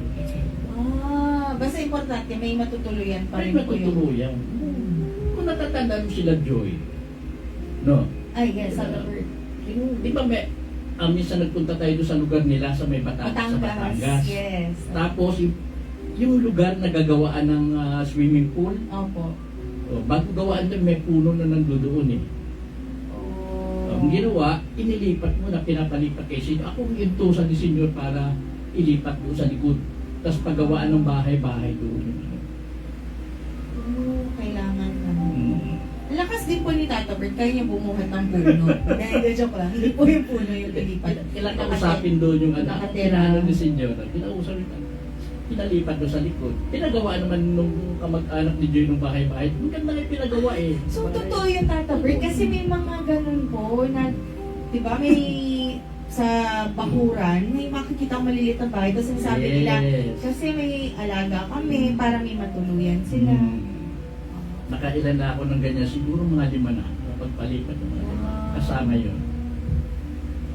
Basta importante, may matutuluyan pa May rin po yun. matutuluyan. Kung natatandaan mo sila Joy, no? Ay, yes, sa Lord. Di ba minsan nagpunta tayo doon sa lugar nila sa may Batangas, sa Batangas. Yes. Tapos yung lugar na gagawaan ng swimming pool, Opo. bago gawaan doon, may puno na nandoon eh. Ang ginawa, inilipat mo na, pinapalipat kay Senyor. Ako yung intusan ni Senyor para ilipat doon sa likod. Tapos paggawaan ng bahay-bahay doon. Kailangan na. Hmm. Ang lakas din po ni Tata Bert, kaya niya bumuhat ng puno. Hindi, joke lang. Hindi po yung puno yung lilipat. Kailangan kausapin doon yung anak. Nakatira. Kinano ni Senyor. Kinausap yung pinalipat doon sa likod. Pinagawa naman nung kamag-anak ni Joy nung bahay-bahay. Ang ganda nga yung pinagawa eh. So, totoo yung Tata Bert, kasi may mga ganun po na, di ba, may sa bakuran, may makikita maliliit na bahay. Tapos sabi nila, Yes. kasi may alaga kami para may matuluyan sila. Nakailan na ako ng ganyan. Siguro mga 5 na. Pagpalipat ng mga 5. Kasama yun.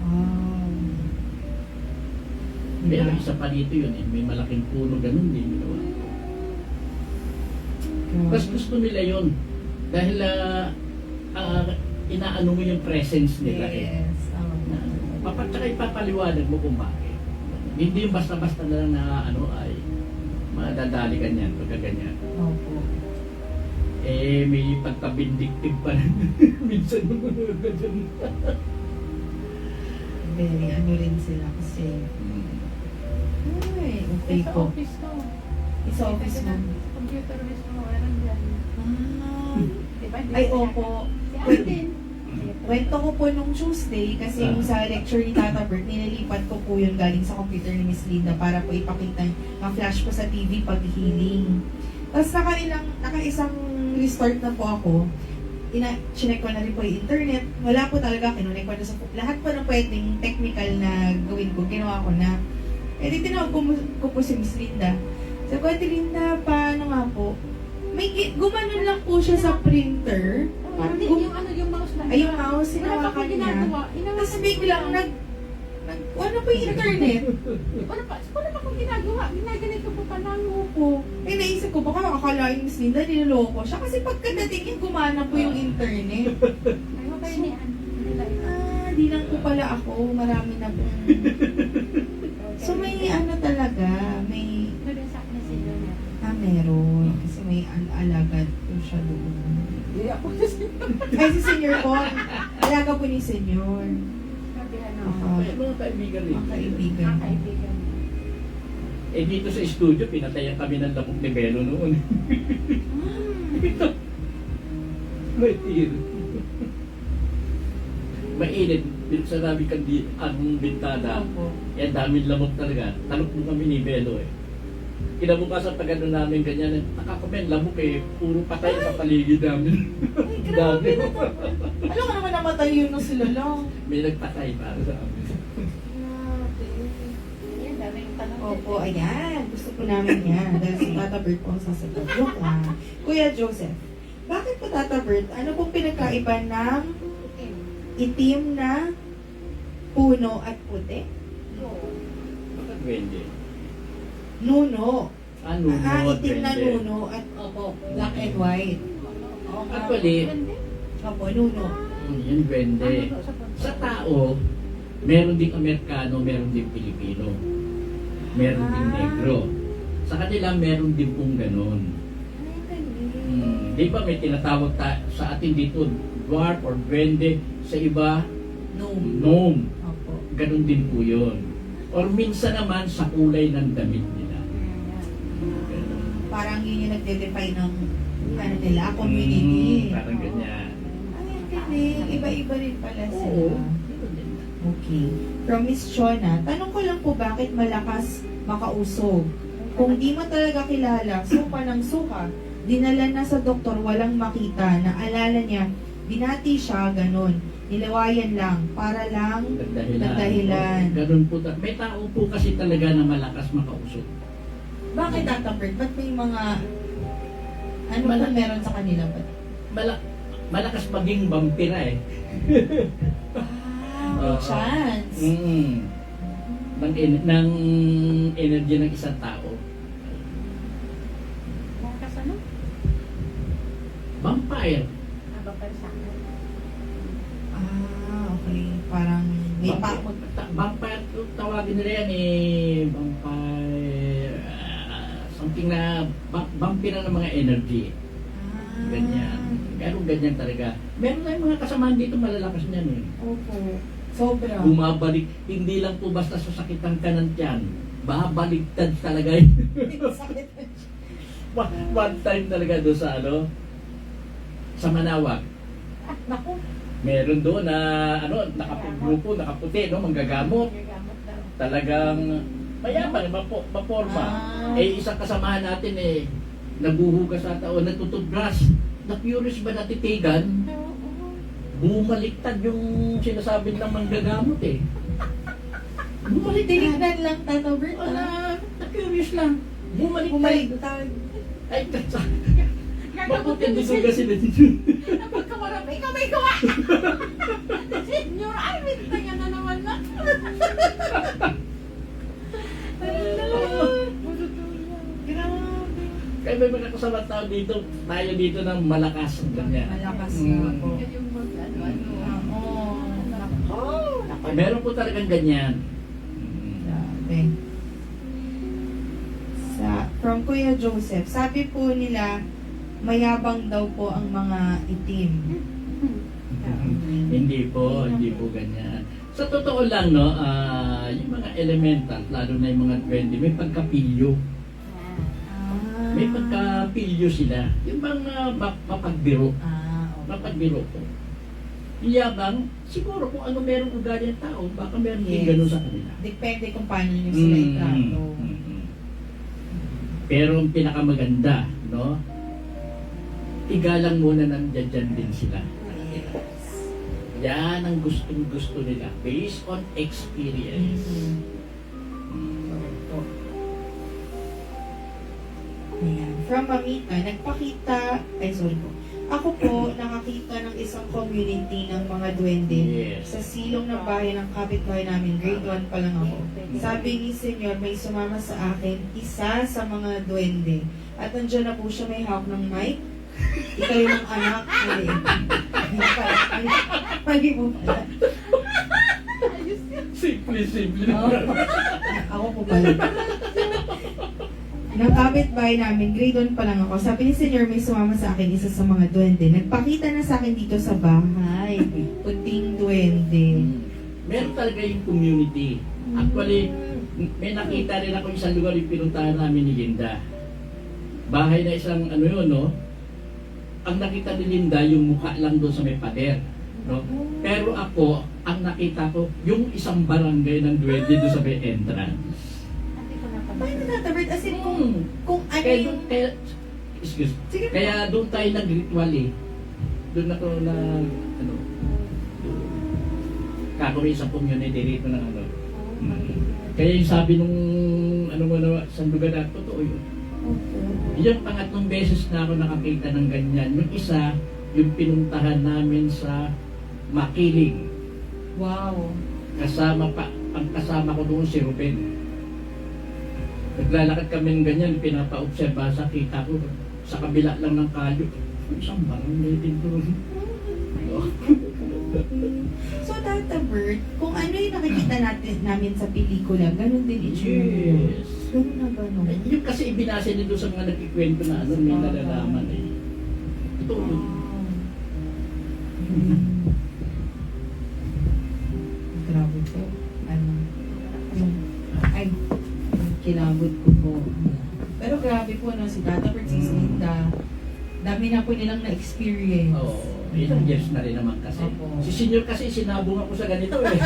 Wow. Pero isa pa dito yun eh. May malaking puno, ganun din. Ginawa. Mas gusto nila yun. Dahil inaano mo yung presence nila eh. Yes. Tsaka ipapaliwanag mo kung bakit. Hindi yung basta-basta na lang na ano ay madadali ka niyan, pagka ganyan. Opo. Eh, may pagkabindiktig pa rin. Minsan mo ka dyan. Very ano rin sila kasi. Ay, okay Sa po. office ko. Sa office mo. Computer mismo, meron dyan. Ah. Diba? Ay, opo. Si Alden. Kwento ko po nung Tuesday kasi yung sa lecture ni Tata Bert, nililipat ko po yun galing sa computer ni Miss Linda para po ipakita, ma-flash po sa TV pag healing. Tapos naka-isang restart na po ako. Chinek ko na rin po yung internet. Wala po talaga, kinunik ko na sa lahat po ng pwedeng technical na gawin ko, ginawa ko na. Eh di tinawag ko po si Miss Linda. Sabi ko, Ate Linda, paano nga po? Gumanon lang po siya sa printer. Parang Yung mouse na. ay, yung mouse, Wala pa sinawakan akong niya. ginagawa. Tapos biglang ano po yung internet? Wala pa akong ginagawa. Ginaganito po pa lang. Opo. Eh, naisip ko, baka akalain Miss Linda, niloloko siya. Kasi pagkadating niya, gumana po yung internet. Ayaw kayo ni Ann. Di lang po pala ako. Marami na po. So, may ano talaga, may, Meron sa akin na sila na. meron. Kasi may alaga po siya doon. Hindi ako kasi. Ay, si Senior po. Alaga po ni Senior. Sabi ano. May mga kaibigan rin. Mga kaibigan. Kaibigan. Eh dito sa studio, pinatayan kami ng lamok ni Belo noon. May tiro. Mainit. Sarami ang bintana. Opo. Yan, daming lamok talaga. Talok mo kami ni Belo eh. Kinabukasan pag ano namin ganyan, nakakamen, lamok eh. Puro patay sa paligid namin. Ay, grabe na to. Alam ka naman namatay yun na sila lang. May nagpatay para sa amin. Yan, daming tanong. Opo, ayan. Gusto po namin yan. Dahil si Tata Bert po ang sasagot. Joke lang. Kuya Joseph, bakit po Tata Bert, ano pong pinagkaiba ng itim na puno at puti? Bakit Wendy? Nuno. Ano? Itim na nuno at opo, black and white. Actually, Opo, nuno. Yan Wendy. Sa tao, meron ding Amerikano, meron ding Pilipino. Meron ding negro. Sa kanila, meron din pong ganon. Di ba may tinatawag sa atin dito, dwarf or duwende, sa iba, gnome. Opo. Ganon din po yun. Or minsan naman sa kulay ng damit nila. Ganon. Parang yun yung nagde-define ng ano nila, community. Parang ganyan. Ay, ang galing. Iba-iba rin pala sila. Oo. Okay. From Miss Chona, tanong ko lang po bakit malakas makausog? Kung di mo talaga kilala, suka ng suka, dinala na sa doktor, walang makita, naalala niya, binati siya, ganun. Nilawayan lang, para lang nagdahilan. Ganun po. May tao po kasi talaga na malakas makausok. Bakit Tata Bert? Ba't may mga ano Mala- po meron sa kanila ba? Malakas maging vampira eh. May chance. Ng energy ng isang tao. Lakas ano? Vampire. Abapal sa akin. Okay. Parang may pa... Vampire, tawagin nila yan eh. Vampire, something something na bumpiran ng mga energy. Ganyan. Pero ganyan talaga. Meron tayong mga kasamahan dito malalakas niyan eh. Opo. Sobra. Bumabalik, hindi lang po basta sa sakit ng kanan tiyan. Babaliktad talaga yun. Sakit. One time talaga doon sa sa Manawag. Naku. Meron doon na nakapagrupo, nakaputi, manggagamot. Gagamot daw. Talagang mayabang, maporma. Ah. Eh, isang kasamahan natin nabuhugas ata o natutubras. Na-curious ba natitigan? Bumaliktad yung sinasabi ng manggagamot eh. Bumaliktad. Tinignan lang, Tata Bert. Wala, na-curious lang. Bumaliktad. Bumaliktad. Ay, Gagamot mabuti din dito si kasi dito. Napagkamarap, ikaw may gawa! Senior, ay, may tanya na naman na. Grabe. Kaya may mga kasama tao dito, tayo dito ng malakas. Ganyan. Malakas nga po. Yung mag-ano-ano. Oo. Meron po talagang ganyan. Grabe. From Kuya Joseph, sabi po nila, mayabang daw po ang mga itim. Hindi po ganyan. Sa totoo lang, yung mga elemental, lalo na yung mga duwende, may pagkapilyo. May pagkapilyo sila. Yung mga mapagbiro. Okay. Mapagbiro po. Iyabang, siguro kung ano meron ugali ng tao, baka meron din Yes. ganun sa kanila. Depende kung paano nyo sila itrato. Pero ang pinakamaganda, igalang muna ng dyan din sila. Yan ang gustong-gusto nila based on experience. Ayan. From Mamita, ako po, nakakita ng isang community ng mga duwende Yes. sa silong ng bahay ng kapitbahay namin. Grade 1 pa lang ako. Sabi ni Senyor, may sumama sa akin, isa sa mga duwende. At nandiyan na po siya, may hawak ng mic. Ikaw yung anak. Mali mo pala. Simple. Ako po pala. Ng kapitbahay namin, grade 1 pa lang ako. Sabi ni Senyor, may sumama sa akin, isa sa mga duwende. Nagpakita na sa akin dito sa bahay. Puting duwende. Meron talaga yung community. Actually, may nakita rin ako isang lugar yung pinuntahan namin ni Linda. Bahay na isang ang nakita ni Linda yung mukha lang doon sa may pader. Pero ako, ang nakita ko, yung isang barangay ng duwende doon sa may entrance. Paano natatabert? As in, kung ano yung... Excuse. Sige po. Kaya doon tayo nag-ritual eh. Doon ako na, kagawin sa community rito ng Kaya yung sabi nung, sa lugar na, totoo yun. Yung pangatlong beses na ako nakakita ng ganyan. Yung isa, yung pinuntahan namin sa Makiling. Wow. Ang kasama ko doon si Ruben. Naglalakad kami ng ganyan, pinapa-obserba sa kita ko sa kabila lang ng kalyo. Isang barangay din doon. So, Tata Bert, kung ano yung nakikita namin sa pelikula, ganun din itsura. Yes. Ganun na ganun. Yung kasi ibinasa nito sa mga nagkikwento na may nalalaman eh. Ito yun. Grabe po. Kilabot ko po. Pero grabe po, si Tata Bert, si Linda, dami na po nilang na-experience. Oo. Ilang years na rin naman kasi. Opo. Si Senior kasi sinabong ako sa ganito eh.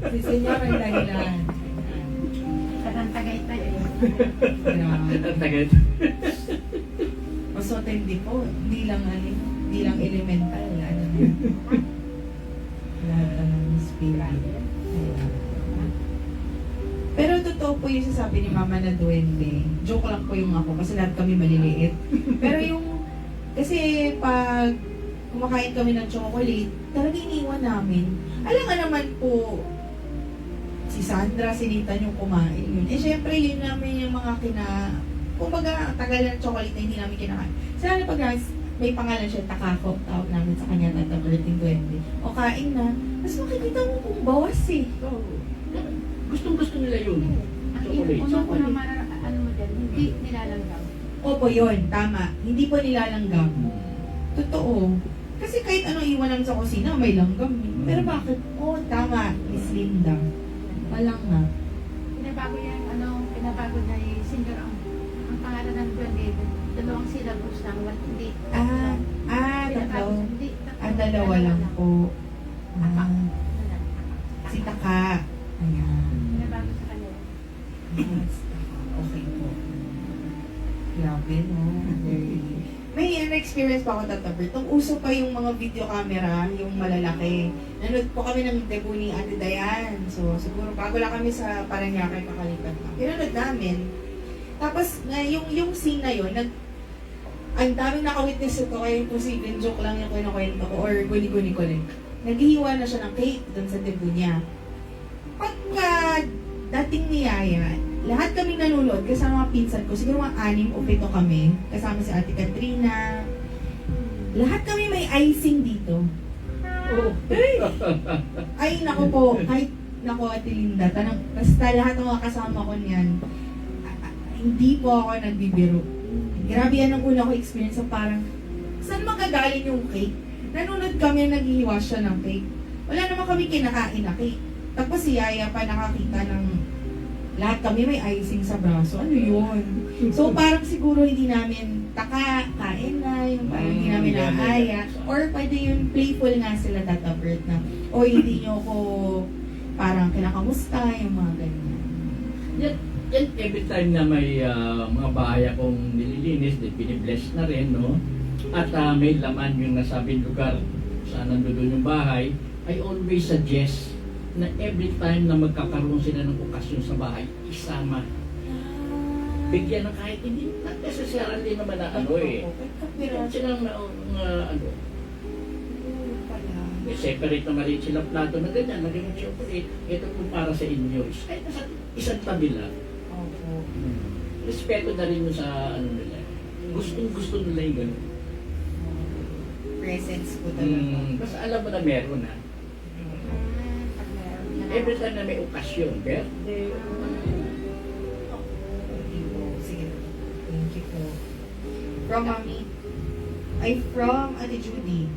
Si Senyor ang dahilan. Tagay tayo eh. Grabe. Ang tagal. Mas matindi po. Hindi lang elemental. Lahat ng spirit. Pero totoo po yung sasabi ni Mama na duwende. Joke lang po yung ako kasi lahat kami maliliit. Pero kasi pag kumakain kami ng chocolate, talaga iniwan namin. Alam nga naman po, si Sandra, si Nathan yung kumain yun. Eh syempre yun namin yung mga kumbaga tagal ng chocolate na hindi namin kinakain. Sila na pag may pangalan siya, Takako, tawag namin sa kanya, tatabalit ng duwende. O kain na, mas makikita mo kung bawas eh. Gustong-gusto nila yun. Ang Chocolate. una ko naman, ano mo dyan, hindi Hindi nilalanggam. Opo, yun. Tama. Hindi po nilalanggam. Totoo. Kasi kahit anong iwanan sa kusina, may langgam. Pero bakit? Oh, tama. Miss Linda. Walang nga. Pinabago yan, pinabago na yung singer ang pangalan ng brand eh, dalawang syllables lang, hindi. Tatlo. Hindi. Dalawa lang po. Si Taka. Ayan. Pinabago sa kanya. Okay po. Grabe, no? May experience pa ako tatabert. Nung uso pa yung mga video camera, yung malalaki. Nanood po kami ng debut ni Ate Dayan. So, siguro bago lang kami sa Paranaque, kakalipat lang. Pinanood namin. Tapos, yung scene na yun, ang daming nakawitness ito, kaya imposible, joke lang yung kinukwento ko, or guni-guni ko rin. Naghihiwa na siya ng cake dun sa debut niya. Pagka dating niyaya, lahat kaming nanonood kasama mga pinsan ko, siguro mga 6 o 7 kami, kasama si Ate Katrina. Lahat kami may icing dito. Ay, naku po, kahit naku Ate Linda, basta lahat ng mga kasama ko niyan, hindi po ako nagbibiro. Grabe yan ang una ko experience sa parang, saan magagaling yung cake? Nanonood kami na naghihiwa siya ng cake. Wala naman kami kinakain na cake. Tapos si Yaya pa nakakita ng lahat kami may icing sa braso. Ano yun? So parang siguro hindi namin kain na, yung parang hindi namin naaya. Or pwede yung playful nga sila tatabert na, o hindi nyo ko parang kinakamusta, yung mga ganyan. Yan every time na may mga bahay akong nililinis, binibless na rin, no? At may laman yung nasabing lugar saan nandun yung bahay, I always suggest na every time na magkakaroon sila ng okasyon sa bahay, isama. Bigyan ng kahit hindi, not necessarily naman na Bigyan silang may separate na maliit silang plato na ganyan, na ganyan chocolate. Ito po para sa inyo. Kahit nasa isang tabi lang. Respeto na rin yung sa nila. Gusto nila yung gano'n. Presence po talaga. Basta alam mo na meron na. Every time na may okasyon, birthday, Sige. Thank you po. From Mami. From Ate Judy.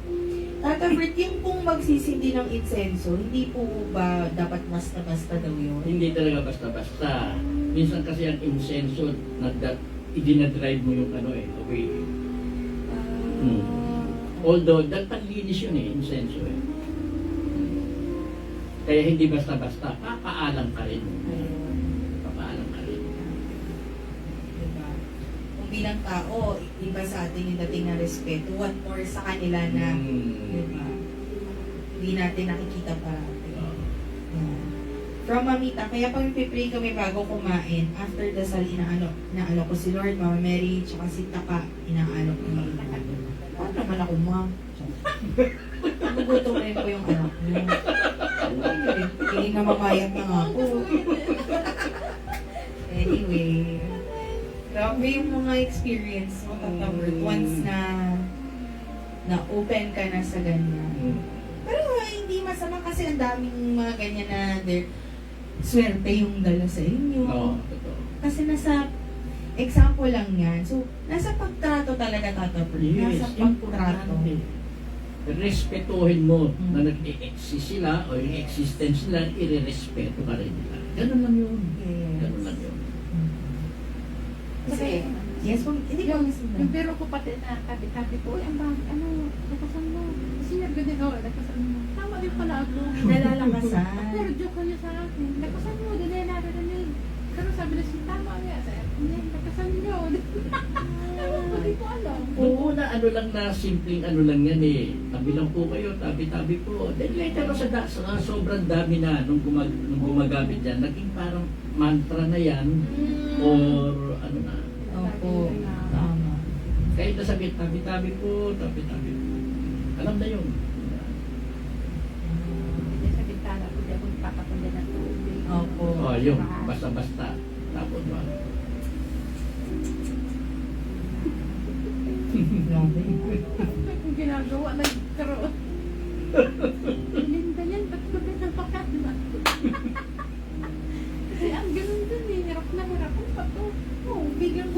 Tata Bert, yung pong magsisindi ng insenso, hindi po ba dapat basta-basta daw yun? hindi talaga basta-basta. Minsan kasi ang insenso, idinadrive mo yung away. Although, panlinis yun insenso Kaya hindi basta-basta, papaalam ka rin. Papaalam ka rin. Diba? Kung bilang tao, iba sa atin yung dating na respeto, what more sa kanila na, diba? Hindi natin nakikita parati. Yeah. From Mamita, kaya pag pipray kami bago kumain, after dasal, inaano ko si Lord, Mama Mary, tsaka si Taka, inaano ko. Paano naman ako, Ma'am? Nagugutom rin po yung anak niyo. Hindi na mamayat na nga ako. Anyway, grabe yung mga experience mo, Tata Bert, once na open ka na sa ganyan. Pero hindi masama kasi ang daming mga ganyan na swerte yung dala sa inyo. Totoo. Kasi nasa example lang yan. So, nasa pagtrato talaga, Tata Bert. Yes, Nasa pagtrato. Respetuhin mo na nag-i-exist sila o yung existence nila, i-respeto ka rin nila. Ganun lang yun. Yes. Ganun lang yun. Kasi, yes, hindi ko Yung pero ko pati na tabi-tabi ko, nakasan mo. Sinabi din ako, nakasan mo. Tama din pala ako. nalalakasan. Pero joke ko niya sa akin. Nakasan mo, din na narinig. Pero sabi na siya, tama nga. Hindi, nakasan niyo. Hindi ko alam. Nung una, lang na, simpleng lang yan Tabi lang po kayo, tabi-tabi po. Then later, sa sobrang dami na nung gumagamit yan, naging parang mantra na yan, or na. Opo, tama. Kahit nasabi, tabi-tabi po, tabi-tabi po. Alam na yun. Hindi sa bintana ko, di ako papapunta ng tubig. Opo. Yung basta-basta. Tapos ba? Grabe. Ang ginagawa, nagkaroon. Linda yan, ba't ko din ang pakatma? Kasi ang ganun dun hirap na hirap. Ano pa to? Biglang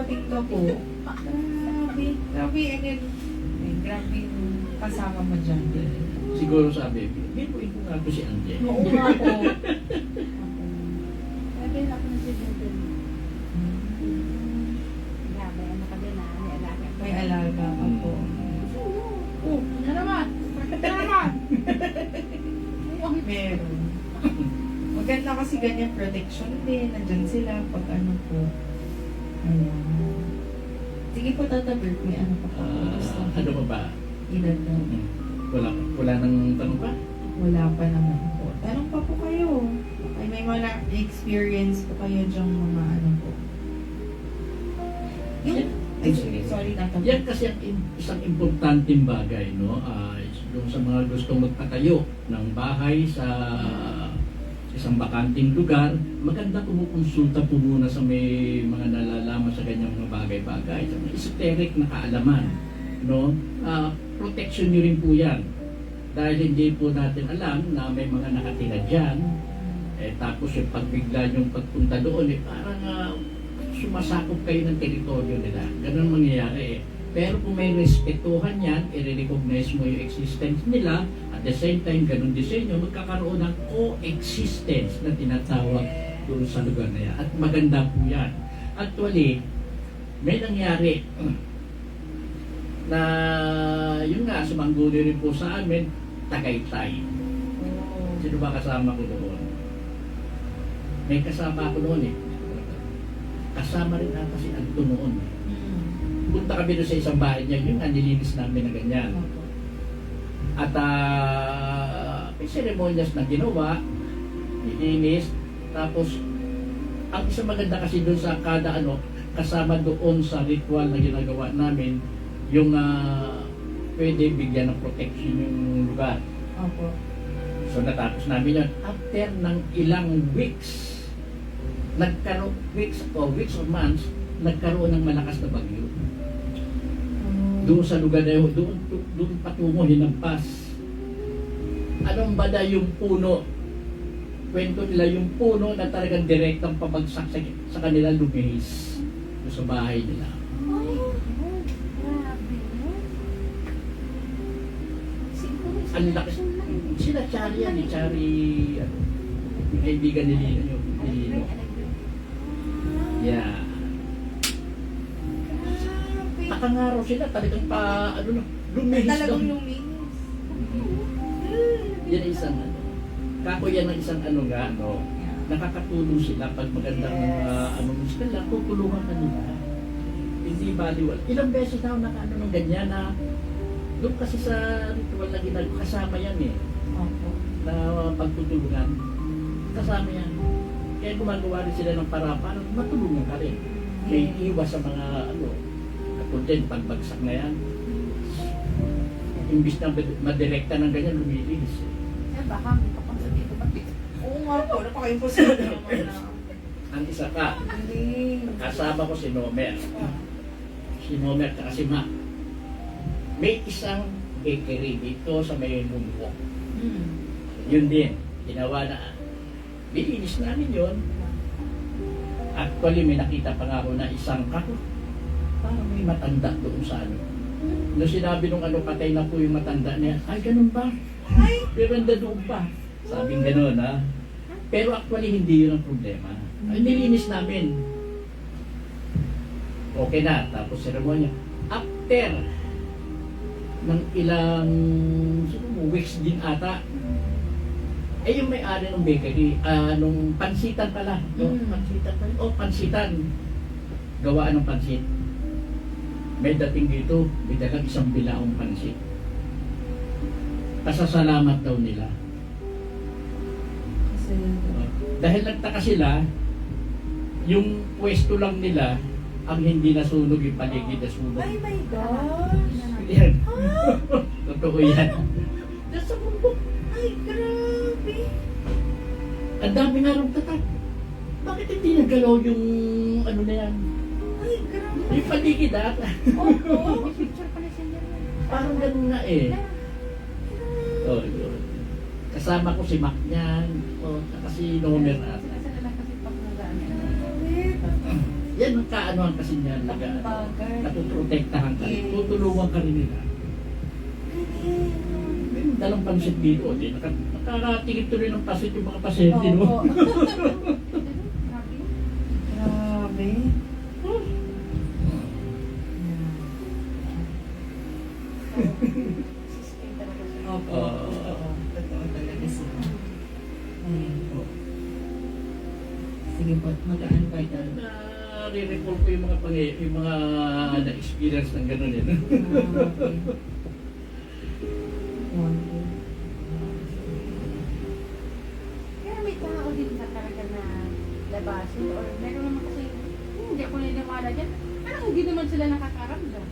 dumating ka po. Grabe. Grabe, and then, grabe yung kasama mo dyan. Siguro sabi, bibuin ko nga to si Angel. Oo nga po. Sabi na ako na si Bubel. Grabe, ano ka din ah, may alaga. May alaga ka po. Oh, ano naman? Bakit na naman? Meron. Maganda kasi ganyan protection din. Nandyan sila pag ano po. Ayan. Sige po, Tata Bert, may ano pa po. Gusto Ano pa ba? idagdag. Wala nang tanong pa? Wala pa naman po. Tanong pa po kayo. Ay, may mga experience po kayo dyang mga ano po. Yung, ay, sorry, Tata Bert. Yan kasi ang isang importanteng bagay, no? Yung sa mga gustong magpatayo ng bahay sa isang bakanting lugar, maganda kumukonsulta po muna sa may mga nalalaman sa ganyang mga bagay-bagay, sa mga esoteric na kaalaman, no? Protection nyo rin po yan. Dahil hindi po natin alam na may mga nakatira dyan, tapos yung pagbigla yung pagpunta doon, parang sumasakop kayo ng teritoryo nila. Ganun mangyayari eh. Pero kung may respetuhan yan, i-recognize mo yung existence nila, at the same time, ganun din sa inyo, magkakaroon ng coexistence na tinatawag doon sa lugar na yan. At maganda po yan. Actually, may nangyari na yun nga, sumangguni rin po sa amin, Tagaytay. Sino ba kasama ko doon? May kasama ako noon eh. Kasama rin ata si Anto noon eh. Punta kami doon sa isang bahay niya, yung nilinis namin na ganyan. At may ceremonias na ginawa, nilinis, tapos ang isang maganda kasi doon sa kada ano, kasama doon sa ritual na ginagawa namin, yung pwede bigyan ng protection yung lugar. Opo. So natapos namin yun. After ng ilang weeks, weeks or months, nagkaroon ng malakas na bagyo. Doon sa lugar na yun, doon patungo hinampas. Anong bada yung puno? Kwento nila yung puno na talagang direktang pabagsak sa kanila lumihis doon sa bahay nila. Ang lakas. Sila Chari yan eh. Chari, yung kaibigan ni Lino. Yeah. Nakangaraw sila, talagang lumihis Talagang daw. luminis. Yan ay isang kako yan ang isang nakakatulong sila pag magandang sila, tutulungan ka nila. Hindi baliwal. Ilang beses na ako nakaano ng ganyan na doon kasi sa ritual na ginagawa, kasama yan eh. Opo. Na pagtutulungan. Kasama yan. Kaya gumagawa rin sila ng para matulungan ka rin. May iwas sa mga katulad, pagbagsak na yan. Imbis na madirekta ng ganyan, lumilinis. Baka may papunta dito pati. Oo nga po, napaka-imposible naman na. Ang isa ka, kasama ko si Nomer. Si Nomer at si Mac. May isang bakery dito sa may Mungko. Yun din, ginawa na. Bilinis namin yun. Actually, may nakita pa nga ako na isang kako. Parang may matanda doon sa ano. Nung sinabi nung patay na po yung matanda niya, ay ganun ba? Ay! Pero doon pa. Sabing ganun ha. Pero actually, hindi yun ang problema. Ay, nilinis namin. Okay na, tapos seremonya. After ng ilang weeks din ata, yung may-ari ng bakery, nung pansitan pala, no? Pansitan pala. Pansitan. Gawaan ng pansit. May dating dito, may dalang isang bilaong pansit. Pasasalamat daw nila. Dahil nagtaka sila, yung pwesto lang nila, ang hindi nasunog yung paligid na sunog. Ay my gosh! Yan. Totoo yan. Nasa bundok. Ay, grabe! Ang dami nga rin tatak. Bakit hindi nagalaw yung na yan? Ay, grabe! Yung paligid Opo! May picture pala siya dyan. Parang ganun nga eh. Oh, yun. Kasama ko si Mac niyan. Saka si Nomer at. Sila kasi pag nagaan. Yan ang kaanoan kasi niya napoprotektahan ka. Yes. Tutulungan ka rin nila. May dalang pansit dito. Nakakatingin tuloy ng pansit yung mga pasyente. No? Opo. Grabe. Grabe. System talaga siya. Opo. Totoo. Totoo talaga sila. Ayun. Sige po, magaan pa ito. Na-recall ko yung mga na-experience ng gano'n yun. Okay. Wonderful. Pero may tao din na talaga na labasin or meron naman kasi hindi ako naniniwala dyan. Parang hindi naman sila nakakaramdam.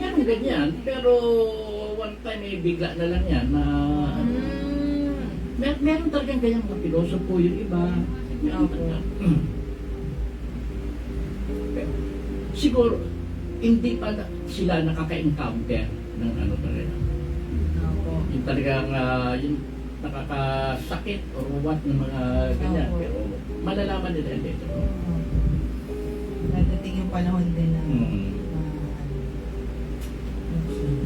Yan ang ganyan. Pero one time bigla na lang yan na meron talagang ganyan mga pilosopo yung iba. Opo. Siguro, hindi pa sila nakaka-encounter ng ano talaga. Opo. Yung talagang yung nakakasakit or what ng mga ganyan. Opo. Pero malalaman nila yan dito. Dadating yung panahon din na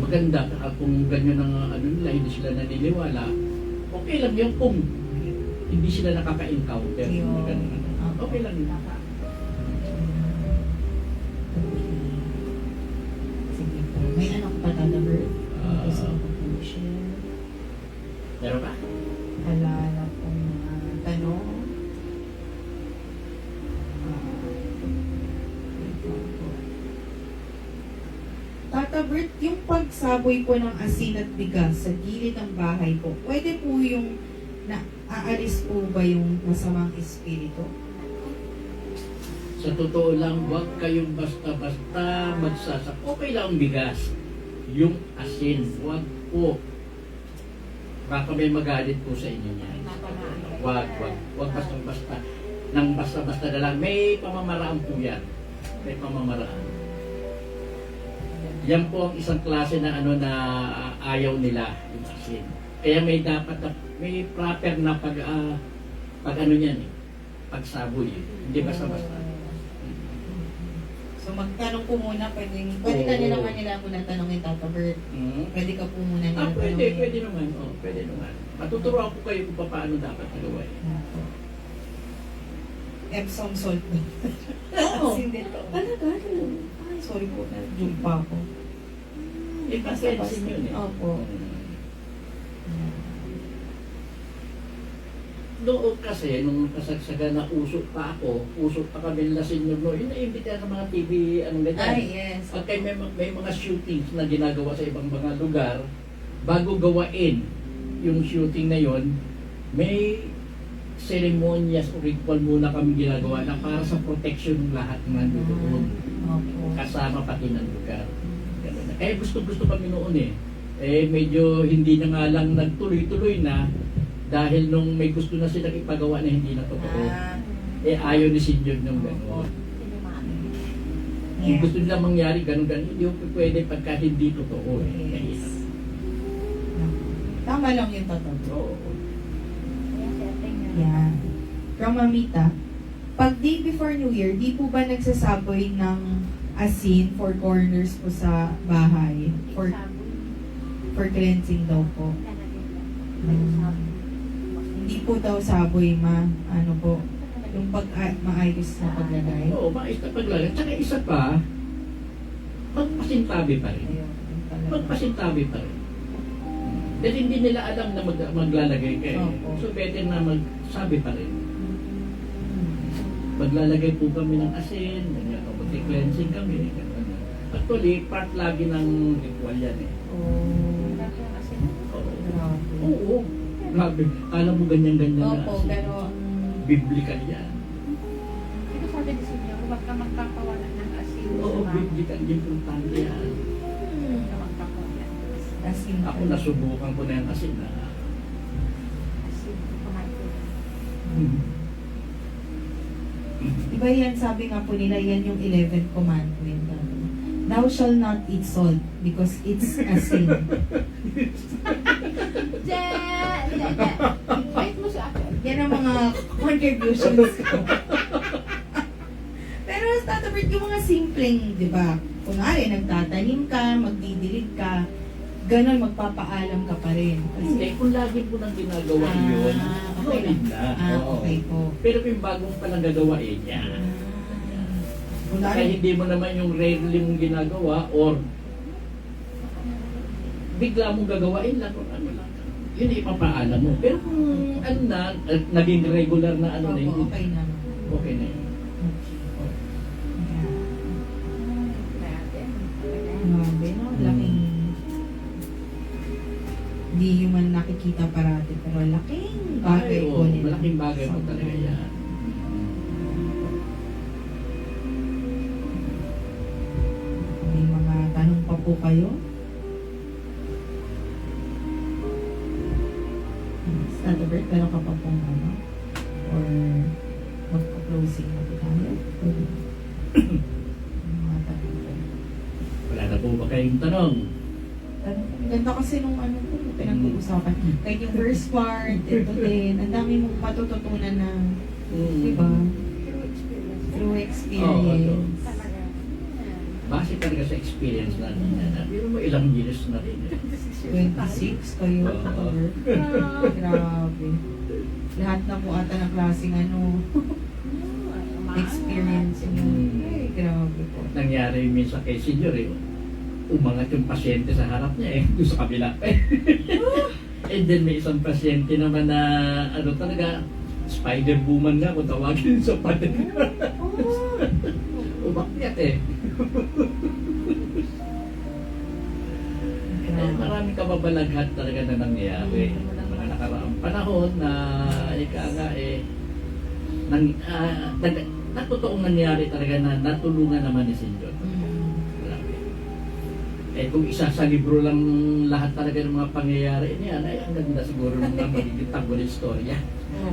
Maganda kung ganyan ang ano nila, hindi sila naniniwala. Okay lang yun kung hindi sila nakaka-encounter. ng ganun. Okay lang yun. Sige po. May ano ka pa Thunderbird? Gusto ko po share. Meron ba? Alala pong mga tanong. Tata Bert, yung pagsaboy po ng asin at bigas sa gilid ng bahay po, pwede po yung aalis po ba yung masamang espiritu? Sa totoo lang, huwag kayong basta-basta magsasak. Okay lang ang bigas. Yung asin, huwag po. Baka may magalit po sa inyo niyan. Huwag basta-basta. Nang basta-basta na lang. May pamamaraan po yan. May pamamaraan. Yan po ang isang klase na ano na ayaw nila, yung asin. Kaya may dapat na, may proper na pag ano niyan eh. Pagsaboy eh. Hindi basta-basta. So magtanong po muna, pwede ka nila kanila muna tanongin Tata Bert. Pwede ka po muna nila Pwede naman. Oh, pwede naman. Matuturuan ko kayo kung paano dapat nagawa eh. Epsom salt ba? Oo. Asin dito. Talaga? Ay, sorry po, na-jumpa ako. Ipasensin yun eh. Opo. Doon kasi, nung kasagsagan na usok pa kami nila senior no, yun na-imbita sa mga TV, anong ganyan. Ay, yes. At kaya may mga shootings na ginagawa sa ibang mga lugar, bago gawain yung shooting na yon, may ceremonias o ritual muna kami ginagawa na para sa protection ng lahat ng nandoon. Opo. Kasama pati ng lugar. Ganun na. Kaya gusto kami noon eh. Eh medyo hindi na nga lang nagtuloy-tuloy na dahil nung may gusto na silang ipagawa na hindi na totoo. Eh ayaw ni Senior ng gano'n. Kung Yeah. gusto nila mangyari gano'n, hindi ko pwede pagka hindi totoo eh. Yes. Tama lang yung totoo. Oo. Yan. From Mamita, pag day before New Year, di po ba nagsasaboy ng asin for corners po sa bahay? For cleansing daw po. Hindi po daw saboy ano po, yung maayos na paglagay. Oo, maayos na paglalagay. Tsaka isa pa, magpasintabi pa rin. Ayun, yung talaga. Magpasintabi pa rin. Dahil hindi nila alam na maglalagay kayo. Opo. So better na magsabi pa rin. Maglalagay po kami ng asin, mag-cleansing kami. Actually, part lagi ng ritual yan eh. Oh, Oo. grabe. Oo. Grabe. Alam mo ganyan-ganyan na Opo, asin. pero Biblical yan. Ito sabi ni Senyor, huwag ka magkakawalan ng asin sa Oo, bahay. biblical. Importante yan. Huwag ka magkakawalan ng asin. Ako nasubukan ko na yung asin na. asin. Kumain ko. Diba yan, sabi nga po nila, yan yung 11th commandment. Thou shall not eat salt because it's a sin. Wait mo sa akin. Yan ang mga contributions ko. Pero Tata Bert, yung mga simpleng, di ba? Kunwari, nagtatanim ka, magdidilig ka, ganon, magpapaalam ka pa rin. Hindi, kung lagi po nang ginagawa yun, okay solid lang. na. Oo. Okay po. Pero kung bagong palang gagawain niya, Kunwari, kaya hindi mo naman yung rarely mong ginagawa or bigla mong gagawain lang kung ano lang. Yun ipapaalam mo. Pero kung ano na, naging regular na ano na opo, yun, okay naman. okay na yun. Grabe, no? Laking... Hindi yung man nakikita parati, pero laking bagay Ay, po oo, nila. malaking bagay po talaga yan. May mga tanong pa po kayo? Tata Bert, meron ka pa pong ano? Or magpa-closing na po tayo? Pwede. Mga tanong po. Wala na po ba kayong tanong? Ang ganda kasi nung ano po, pinag-uusapan. Kahit yung first part, ito din. Ang dami mong matututunan na, di ba? Through experience. Talaga. Base talaga sa experience natin yan. Pero mo ilang years na rin. 26 kayo. Or, grabe. Lahat na po ata ng klaseng ano, experience niyo. Ay, grabe po. Nangyari minsan kay senior umangat yung pasyente sa harap niya doon sa kabila. And then may isang pasyente naman na ano talaga, spider woman nga kung tawagin sa patin. Umakyat maraming kababalaghat talaga na nangyayari ng mga nakaraang panahon na ika nga totoong nangyari talaga na natulungan naman ni Senyor. Grabe. Kung isa sa libro lang lahat talaga ng mga pangyayari niyan, ay ang ganda siguro ng mga magiging tanggol istorya.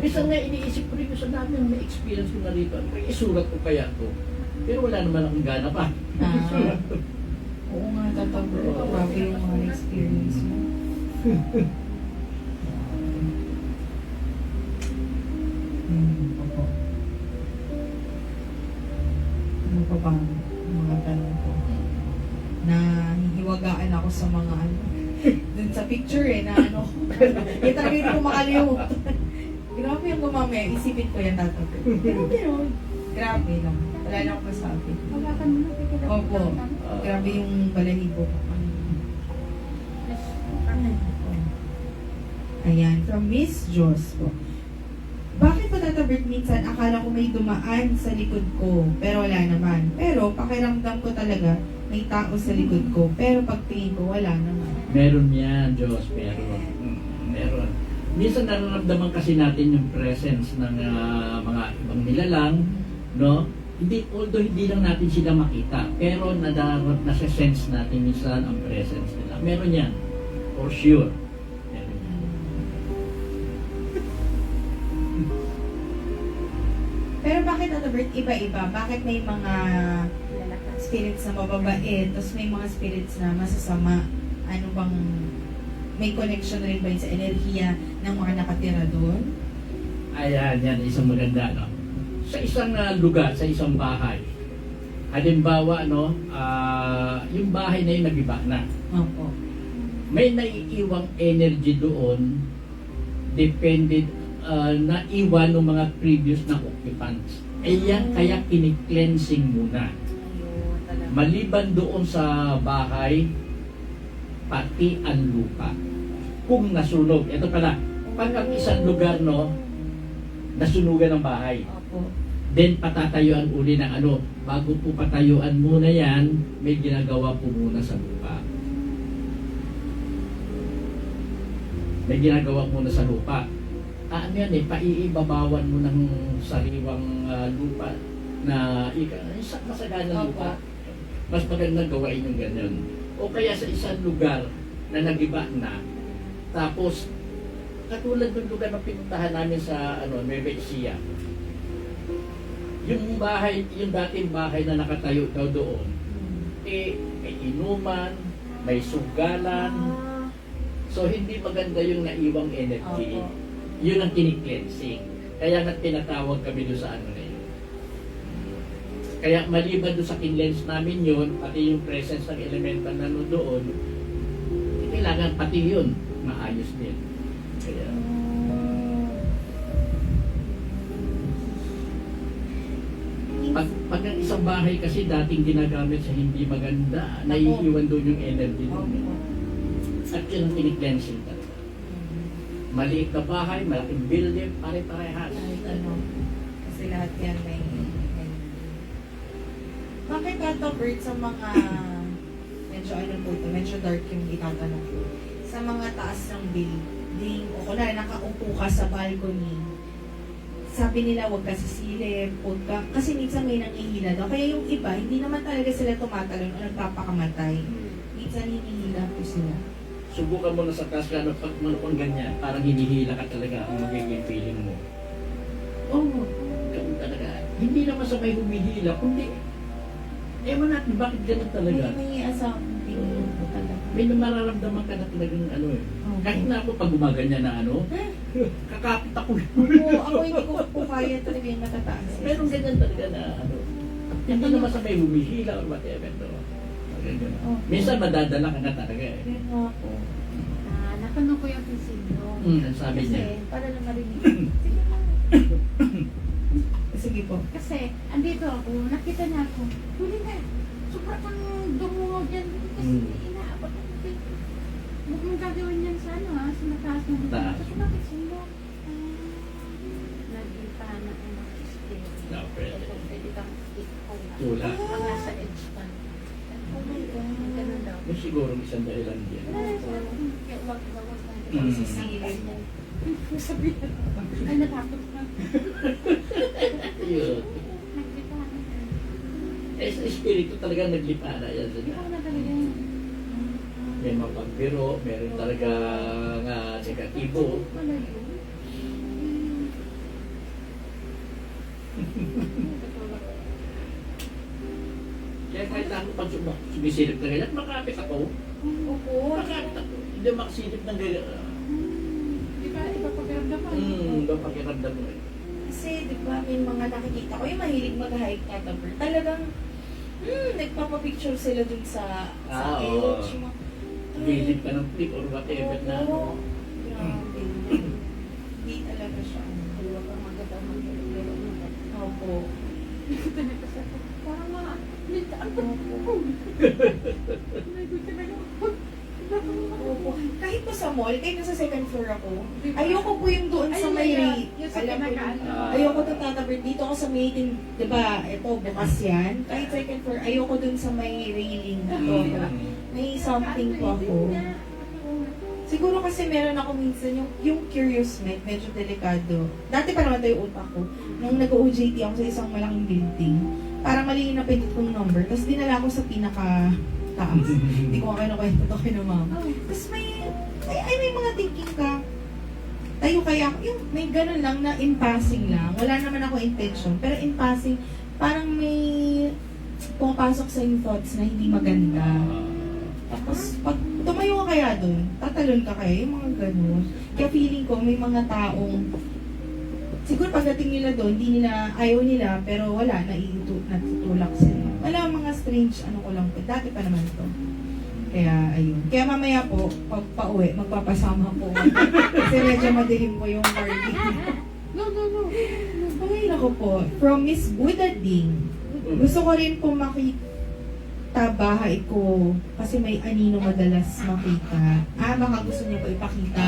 Minsan nga iniisip ko rin sa dami ng may experience ko na rito. Ano kaya isulat ko kaya to? Pero wala naman akong gana pa. Oo nga, Tata Bert. Grabe yung mga experience mo. Opo. Ano pa ba mga tanong ko? Nahihiwagaan ako sa mga ano. Dun sa picture na ano. Talaga hindi ko makalimutan. Grabe yung gumamaya. Isipin ko yan, Tata Bert. Grabe yun. Grabe lang. Wala na akong masabi. Hawakan mo na. Opo. Grabe yung balahibo ko. Ayan, from Miss Jos po. Bakit po, Tata Bert, minsan akala ko may dumaan sa likod ko, pero wala naman. Pero pakiramdam ko talaga may tao sa likod ko, pero pagtingin ko wala naman. Meron yan, Diyos. Meron. Meron. Minsan nararamdaman kasi natin yung presence ng mga ibang nilalang, no? Although hindi lang natin sila makita, pero nasa-sense natin minsan ang presence nila. Meron yan. For sure. Meron yan. Pero bakit, Tata Bert, iba-iba? Bakit may mga spirits na mababait, tapos may mga spirits na masasama? Ano bang, may connection rin ba yun sa enerhiya ng mga nakatira doon? Ayan, yan. Isang maganda, no? Sa isang lugar, sa isang bahay. Halimbawa, no, yung bahay na yun nagiba na. Opo. May naiiwang energy doon, depende, naiwan ng mga previous na occupants. Yan, kaya kini-cleansing muna. Maliban doon sa bahay, pati ang lupa. Kung nasunog, ito pala, pag ang isang lugar, no, nasunugan ng bahay. Opo. Then patatayuan uli ng ano. Bago po patayuan muna yan, may ginagawa po muna sa lupa. May ginagawa muna sa lupa. Ano yan paiibabawan mo ng sariwang lupa na masagana lupa. Mas magandang gawain yung ganyan. O kaya sa isang lugar na nagiba na, tapos katulad ng lugar na pinuntahan namin sa Nueva Ecija. Yung bahay, yung dating bahay na nakatayo daw doon, may inuman, may sugalan. So hindi maganda yung naiwang energy. Opo. Yun ang kini-cleansing. Kaya nga tinatawag kami doon sa ano na yun. Kaya maliban doon sa kinlens namin yun, pati yung presence ng elemental na doon, kailangan pati yun maayos din. Kaya, pag ang isang bahay kasi dating ginagamit sa hindi maganda, naiiwan doon yung energy doon. At yun ang kiniklensin talaga. Maliit na bahay, malaking building, pare-parehas. Kahit ano. Kasi lahat yan may... Bakit Tata Bert sa mga... medyo ano po ito, medyo dark yung itatanong ko. Sa mga taas ng building, o kunwari nakaupo ka sa balcony, sabi nila huwag ka sisilip, huwag ka... Kasi minsan may nangihila daw. Kaya yung iba, hindi naman talaga sila tumatalon o nagpapakamatay. Minsan hinihila po sila. Subukan mo na sa taas ka, pag manupang ganyan, parang hinihila ka talaga ang magiging feeling mo. Oo, ganun talaga. Hindi naman sa may humihila, kundi, ewan natin, bakit ganun talaga? May asang tingin po talaga. May mararamdaman ka na talagang ano eh. Okay. Kahit na ako pag gumaganyan na ano, kakapit ako. Ako hindi ko po kaya talaga yung matataas. Meron ganyan talaga na ano. Hindi naman sa may humihila or whatever. No? Ganyan. Okay. Minsan madadala ka na talaga eh. Yun nga po. Natanong ko yung prinsipyo. Ang sabi Kasi, niya. para na marinig. Sige lang. Sige po. Kasi, andito ako, nakita niya ako. Huli na, sobrang kang dungungaw dyan. Kasi inaabot ako dito. Huwag mong gagawin yan sa ano ha, sa mataas ng dito. Taas. Kasi bakit sundo? Nag-ipa na ang mga stay. No, pwede. Pwede kang ikaw na. Tula. Ang nasa edge pa. Oh my God. Ganun daw. Yung siguro isang dahilan din. Kaya wag na. Sisilip. Sabihin. Ay, natakot ka. Yun. Nagkita na. Eh sa espiritu talaga naglipa na yan. Di ba ako na talaga yun? May mapagbiro, meron talaga nga negatibo. Wala yun. Kaya kahit ako pag sumisilip na ganyan, makapit ako. Opo. Makapit ako. Hindi makasilip ng ganyan. Di ba, iba pakiramdam mo? Iba pakiramdam mo eh. Kasi, di ba, may mga nakikita ko, yung mahilig mag-hike Tata Bert. Talagang, nagpapapicture sila dun sa Oo. edge. Bilip ka ng flip or whatever na. Oo. Grabe. Hindi talaga siya. Dalawa ka maganda mag-pero mo. Opo. Parang mga, ang Opo. Opo. Kahit po sa mall, kahit nasa second floor ako, ayoko po yung doon sa may yung sa alam mo pinakaano. Ah. ayoko doon Tata Bert. Dito ako sa may, di ba, ito, bukas yan. Kahit second floor, ayoko doon sa may railing na to. May something po ako. Siguro kasi meron ako minsan yung curious mind, medyo delikado. Dati pa naman tayo utak ko. Nung nag-OJT ako sa isang malaking building, parang mali yung napindot kong number. Tapos dinala ako sa pinaka-taas. Hindi ko nga kinukwento to kay mama. Tapos may mga thinking ka. Tayo kaya, yung may ganun lang na in passing lang. Wala naman ako intention. Pero in passing, parang may pumapasok sa yung thoughts na hindi maganda. Tapos, pag tumayo ka kaya doon, tatalon ka kaya, yung mga ganun. Kaya feeling ko, may mga taong, siguro pagdating nila doon, hindi nila, ayaw nila, pero wala, natutulak sila. Wala, mga strange, ano ko lang po. Dati pa naman to. Kaya, ayun. Kaya mamaya po, pag pauwi, magpapasama po. Kasi medyo madilim po yung party. No. Pangayin ako po, from Miss Buddha Ding. Gusto ko rin po makita bahay ko kasi may anino madalas makita. Baka gusto niya po ipakita.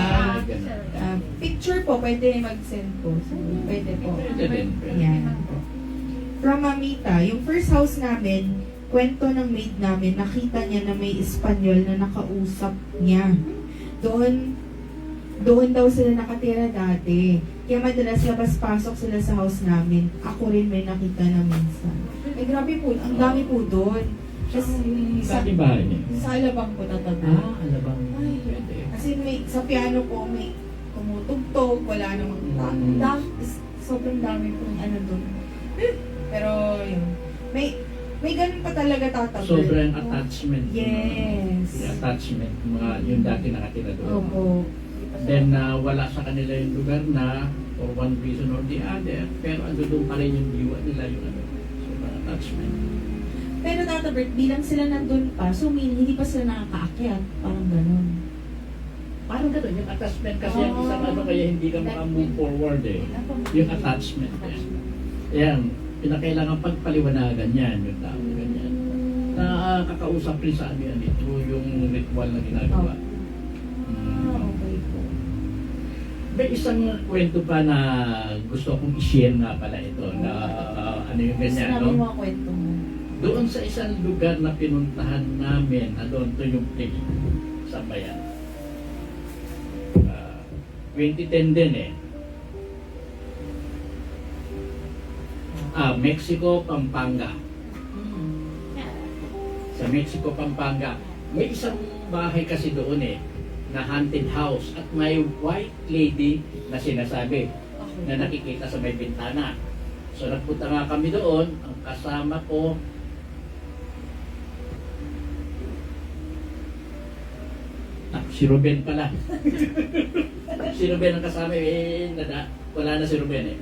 Picture po, pwede mag-send po. So, pwede po. Pwede din. Yan po. From Mamita, yung first house namin, kwento ng maid namin, nakita niya na may Espanyol na nakausap niya. Doon daw sila nakatira dati. Kaya madalas labas-pasok sila sa house namin. Ako rin may nakita na minsan. Eh grabe po, ang dami po doon. Tapos Sa ating bahay niya. sa alabang po tatabi. Alabang. Ay, Pwede. kasi sa piano po may tumutugtog, wala namang sobrang dami pong ano doon. Pero yun, may ganun pa talaga tatabi. Sobrang attachment. Yes. Yung attachment. Yung dati nakatira doon. Opo. Then wala sa kanila yung lugar na for one reason or the other, pero ando doon pa rin yung diwa nila yung ano. So, attachment. Pero Tata Bert, bilang sila nandun pa, so hindi pa sila nakakaakyat. Parang ganun. Parang gano'n, yung attachment kasi yung isang ano kaya hindi ka maka-move forward eh. Yung attachment. Yan, pinakailangan pagpaliwanagan yan, yung tao, ganyan. Nakakausap rin sa amin ito, yung ritual na ginagawa. Okay po. May isang kwento pa na gusto kong i-share nga pala ito, na ano yung ganyan, Sinabi no? mo ang kwento mo. Doon sa isang lugar na pinuntahan namin, doon to yung place, sa bayan. 2010 din eh. Mexico, Pampanga. Sa Mexico, Pampanga. May isang bahay kasi doon eh, na haunted house at may white lady na sinasabi na nakikita sa may bintana. So nagpunta nga kami doon, ang kasama ko si Ruben pala. Si Ruben ang kasama wala na si Ruben eh.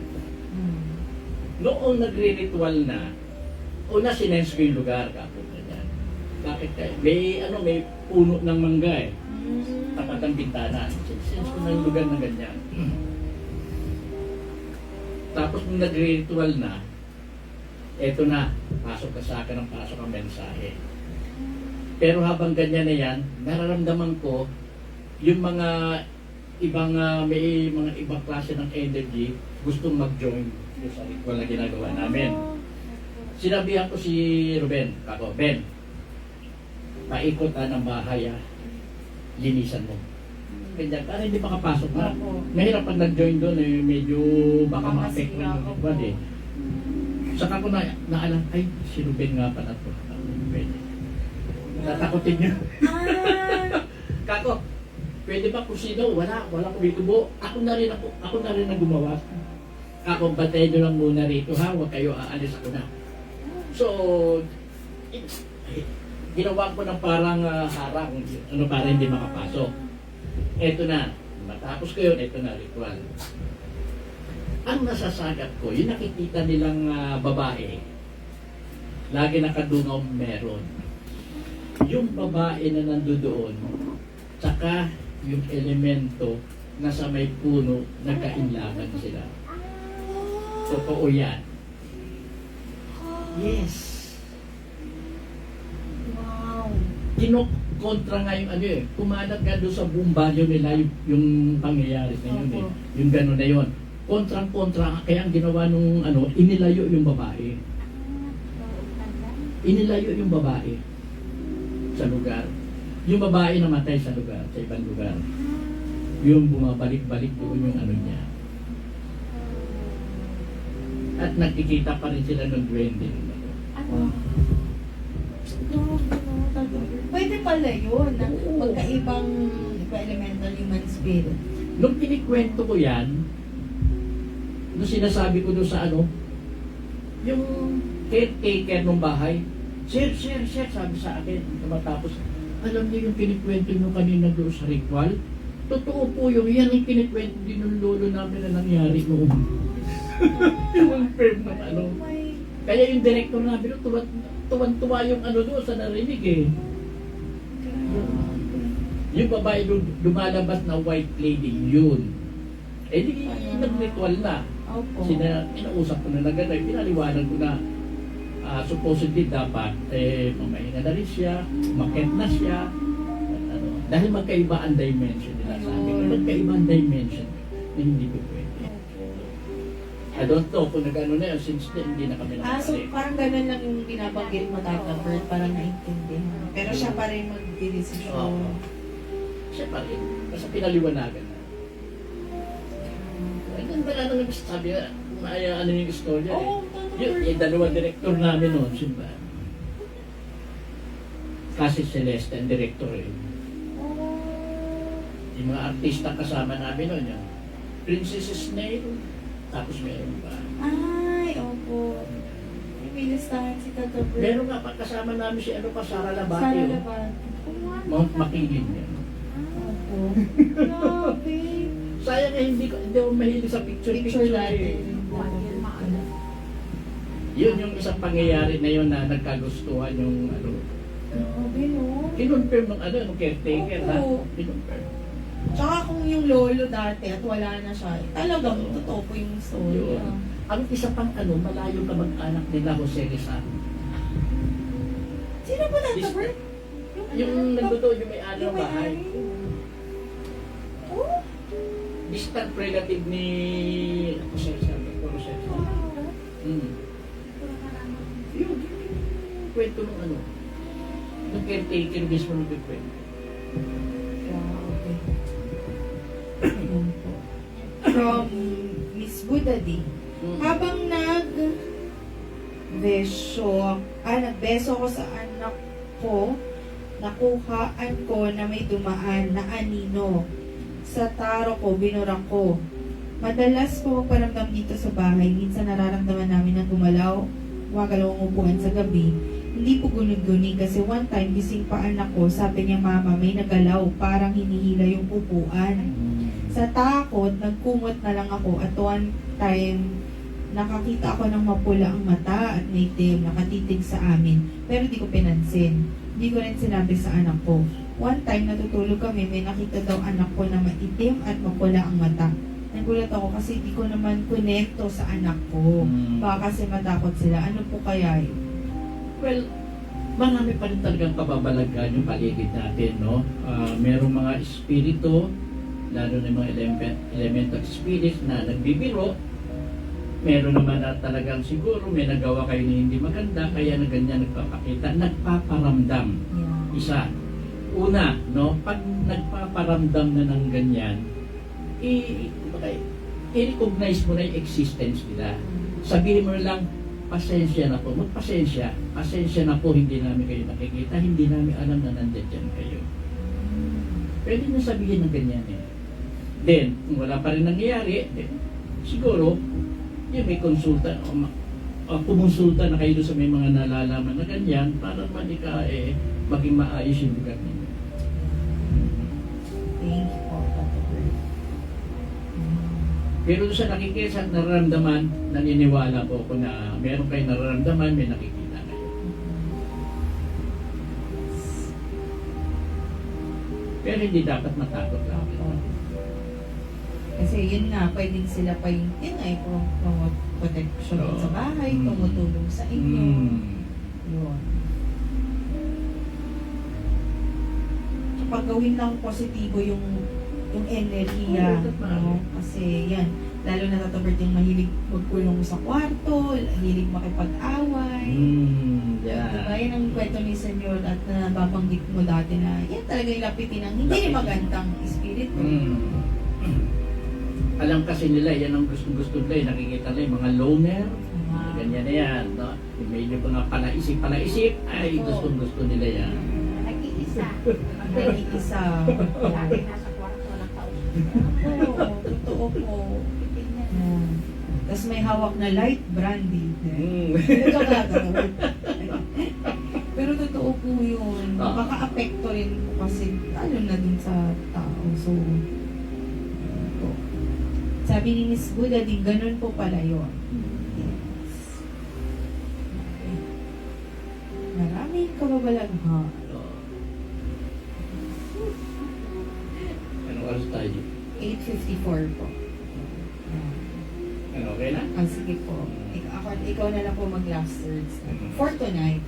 Noong nagre-ritual na, una sinense ko yung lugar kapag ganyan. Bakit kayo? May puno ng mangga eh. Tapat ang bintana. Sinense ko na yung lugar na ganyan. Tapos nung nagre-ritual na, eto na, pasok ka sa akin ang pasok ang mensahe. Pero habang ganyan na yan, nararamdaman ko yung mga ibang may mga ibang klase ng energy gustong mag-join sa ritual na ginagawa namin. Sinabihan ko si Ruben, kako, Ben, paikot ng bahay, linisan mo. Ganyan, para hindi makapasok na. Mahirap pag nag-join doon, eh, medyo baka ma-affect mo yung ritual eh. Saka ko naalam, ay, si Ruben nga pala to. Pwede. Natakotin niyo. Kako, pwede ba kung sino? Wala kumitubo. Ako na rin ang gumawa. Ako, batay nyo lang muna rito ha, huwag kayo aalis ako na. So, ginawa ko ng parang harang, para hindi makapasok. Eto na, matapos ko yun, eto na, ritual. Ang nasasagat ko, yung nakikita nilang babae, lagi nakadungaw meron. Yung babae na nandoon, tsaka yung elemento na sa may puno, nagkainlaban sila. Totoo yan. Yes. Wow. Kinokontra nga yung kumalat nga doon sa buong baryo nila yung pangyayari na yun eh. Yung gano'n na yun. Kontrang-kontra, kaya ang ginawa nung inilayo yung babae. Inilayo yung babae sa lugar. Yung babae namatay sa lugar, sa ibang lugar. Yung bumabalik-balik doon yung niya. At nakikita pa rin sila ng duwende. Pwede pala yun, na magkaibang elemental human spirit. Nung kinikwento ko yan, nung sinasabi ko doon sa yung caretaker ng bahay, Sir, sabi sa akin, matapos, alam niyo yung kinikwento nyo kanina doon sa ritual? Totoo po yung yan yung kinikwento din ng lolo namin na nangyari noon. Yung firm ng Kaya yung director namin, tuwan-tuwa yung doon sa narinig eh. Yung babae lumalabas na white lady, yun. Eh di nag-ritual na. Inausap ko na gano'n, pinaliwanag ko na supposedly dapat mamahinga na rin siya, umakyat na siya, at dahil magkaiba ang dimension nila sa amin. Magkaiba ang dimension na hindi ko pwede. I don't know kung nag-ano na yun, since then, hindi na kami So nakakali. parang ganun lang yung binabanggit mo, Tata Bert, parang naintindihan. Pero siya pa rin magdidesisyon. Siya pa rin, basta pinaliwanagan na. Ang ganda nga nang sabi na, yung istorya eh. Yung dalawang director namin noon, simba. Kasi Celeste ang director eh. Yung mga artista kasama namin noon, yung Princess Snail, tapos meron pa. Ay, opo. May bilistahan si Tata Bert. Meron nga pa kasama namin si Sara Labate. Sara oh. Labate. Mount Makiling yan. Opo. Grabe. Sayang eh, hindi ako mahilig sa picture Picture eh. natin. Yun yung isang pangyayari na yun na nagkagustuhan yung ano. Grabe, no? Kinonfirm ng ano, ng caretaker ha? Oo. Kinonfirm. Tsaka kung yung lolo dati at wala na siya, talagang totoo po yung story. Yun. Ang isa pang ano, malayo ka mag-anak nila Jose Rizal. Sino po Tata Bert? Yung nagluto yung may-ari ng bahay. Oh? Distant relative ni Jose Rizal. Jose Rizal. Hmm. Yun, yung kwento ng ano. Yung caretaker mismo nagkikwento. Grabe. Yun po. From Miss Budadi. Habang nagbeso ko sa anak ko, nakuhaan ko na may dumaan na anino. Sa taro ko, binura ko. Madalas po magparamdam dito sa bahay. Minsan nararamdaman namin na gumagalaw ang upuan sa gabi. Hindi po gunod-guni kasi one time gising pa anak ko, sabi niya, mama, may nagalaw, parang hinihila yung upuan. Sa takot, nagkumot na lang ako at one time, nakakita ako ng mapula ang mata at may itim, nakatitig sa amin. Pero di ko pinansin. Hindi ko rin sinabi sa anak ko. One time, natutulog kami, may nakita daw anak ko na maitim at mapula ang mata. Nagulat ako kasi di ko naman kunekto sa anak ko. Baka kasi matakot sila. Ano po kaya yun? Well, marami pa rin talagang kababalaghan yung paligid natin, no? Merong mga espiritu, lalo na yung mga elemental spirits na nagbibiro. Meron naman na talagang siguro may nagawa kayo na hindi maganda, kaya na ganyan nagpapakita, nagpaparamdam. Yeah. Isa. Una, no? Pag nagpaparamdam na ng ganyan, i-recognize mo na yung existence nila. Sabihin mo lang, pasensya na po. Magpasensya. Pasensya na po, hindi namin kayo nakikita. Hindi namin alam na nandiyan dyan kayo. Pwede nyo sabihin ng ganyan eh. Then, kung wala pa rin nangyayari, then, siguro, yung may konsulta, kumonsulta na kayo sa may mga nalalaman na ganyan para maging maayos yung lugar ninyo. Thank you po, Tata Bert. Pero doon sa nakikita, nararamdaman, naniniwala po ako na meron kayo nararamdaman, may nakikita kayo. Pero hindi dapat matakot lang. Kasi yun nga, pwedeng sila pa yung, yun nga, yung protection sa bahay, tumutulong sa inyo. Yun. So, pag gawin lang positibo yung enerhiya, no? Kasi yan, lalo na tatabert yung mahilig magkulong sa kwarto, mahilig makipag-away. Diba? Yan ang kwento ni Senyor at nababanggit mo dati na yan talaga yung lapitin ng hindi magandang espiritu. Alam kasi nila, yan ang gusto nila, nakikita nila yung mga loner, ganyan na yan, no? Yung medyo ko na palaisip, ay gusto nila yan. Nag-iisa. Nag-iisa. Lagi nasa kwarto ng kausap. Oo, totoo po. Tapos may hawak na light brandy. Pero totoo po yun. Makaka-apekto rin po kasi lalo na dun sa tao. So, po. Sabi ni Miss Buddha din, ganun po pala yun. Yes. Maraming kababalaghan. Anong oras tayo? 8:54 po. Ano, okay na? Sige po. Ikaw na lang po mag-last words. For tonight.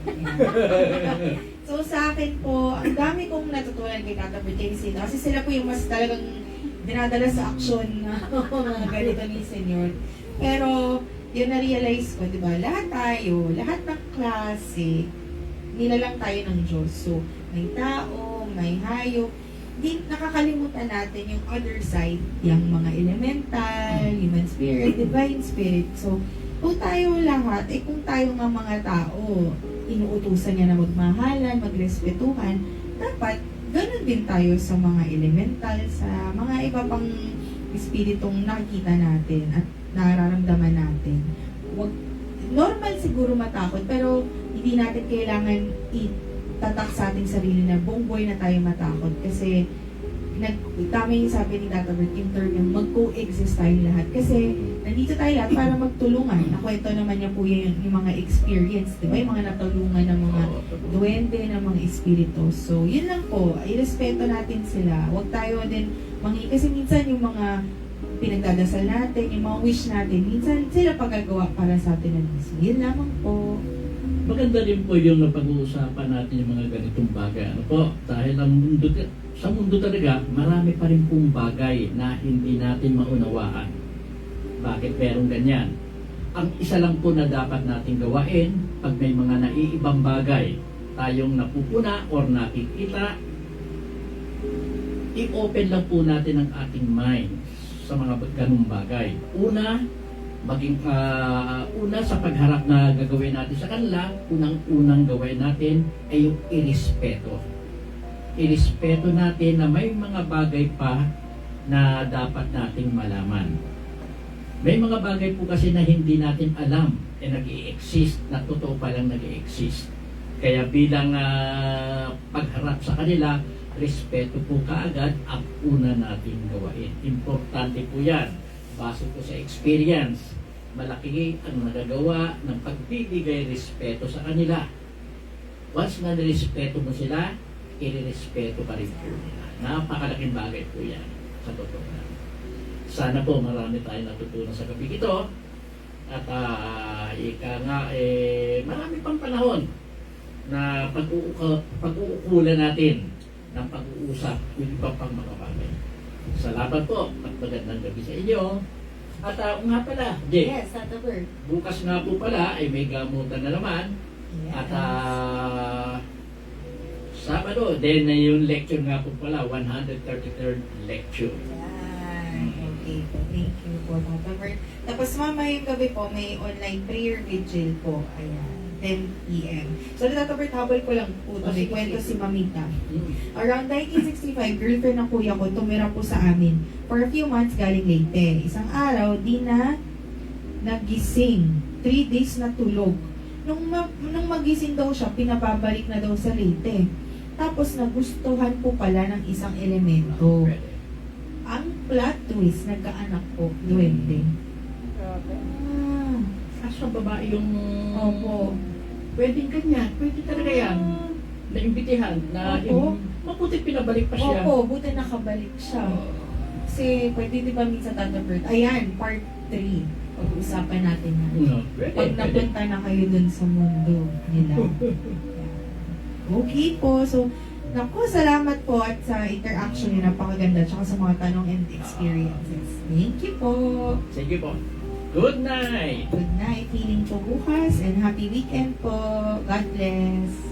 So sa akin po, ang dami kong natutunan kay Tata Bertensino. Kasi sila po yung mas talagang dinadala sa aksyon na mga ganito ni Senyor. Pero yun na-realize ko, di ba? Lahat tayo, lahat ng klase, nilalang tayo ng Diyos. So may tao, may hayop. Di nakakalimutan natin yung other side, yung mga elemental, human spirit, divine spirit. So, kung tayo lahat, kung tayo nga mga tao, inuutusan niya na magmahalan, magrespetuhan, dapat ganun din tayo sa mga elemental, sa mga iba pang espiritong nakikita natin at nararamdaman natin. Normal siguro matakot, pero hindi natin kailangan tatak sa ating sarili na buong buhay na tayo matakot kasi tama yung sabi ni Tata Bert, yung term yung mag-coexist tayong lahat. Kasi nandito tayo lahat para magtulungan. Nakwento naman niya po yung mga experience, di ba? Yung mga natulungan ng mga duwende, ng mga espiritu. So, yun lang po. Irespeto natin sila. Huwag tayo din kasi minsan yung mga pinagdadasal natin, yung mga wish natin, minsan sila pagagawa para sa atin na mismo. Yun lamang po. Maganda rin po yung napag-uusapan natin yung mga ganitong bagay. Ano po? Dahil sa mundo talaga, marami pa rin pong bagay na hindi natin maunawaan. Bakit merong ganyan? Ang isa lang po na dapat natin gawain, pag may mga naiibang bagay tayong napupuna or nakikita, i-open lang po natin ang ating mind sa mga ganung bagay. Una sa pagharap na gagawin natin sa kanila, unang gawin natin ay yung irespeto. Irespeto natin na may mga bagay pa na dapat nating malaman. May mga bagay po kasi na hindi natin alam nag-i-exist, na totoo palang nag-i-exist. Kaya bilang pagharap sa kanila, respeto po kaagad ang una nating gawain. Importante po yan. Base po sa experience, malaki ang nagagawa ng pagbibigay respeto sa kanila. Once na nirespeto mo sila, irirespeto pa rin po nila. Napakalaking bagay po yan sa totoo na. Sana po marami tayong natutunan sa gabi ito. At marami pang panahon na pag-uukulan natin ng pag-uusap yung iba pang mga bagay. Salamat po at magandang gabi sa inyo. At nga pala, Jay, Yes, Tata Bert. bukas nga po pala ay may gamutan na naman. Yes. At Sabado, then yung lecture nga po pala, 133rd lecture. Yan. Okay po. Thank you po, Tata Bert. Tapos mamaya yung gabi po, may online prayer vigil po. Ayan. 10 p.m. So, Tata Bert, habol ko lang po. May kwento si Mamita. Around 1965, girlfriend ng kuya ko tumira po sa amin. For a few months galing Leyte. Isang araw, di na nagising. 3 days na tulog. Nung magising daw siya, pinababalik na daw sa Leyte. Tapos nagustuhan po pala ng isang elemento. Ang plot twist, nagkaanak po, duwende. Asa babae yung... Opo. Pwedeng kanya, pwede talaga yan. Naimbitihan na Opo. mabuti pinabalik pa siya. Opo, buti nakabalik siya. Kasi pwede di ba minsan Tata Bert? Ayan, part 3. Pag-usapan natin yan. No, pwede, Pag napunta na kayo dun sa mundo nila. Okay po. So, naku, salamat po at sa interaction niyo. Napakaganda. Tsaka sa mga tanong and experiences. Thank you po. Sige po. Good night! Good night. Healing po bukas and happy weekend po. God bless.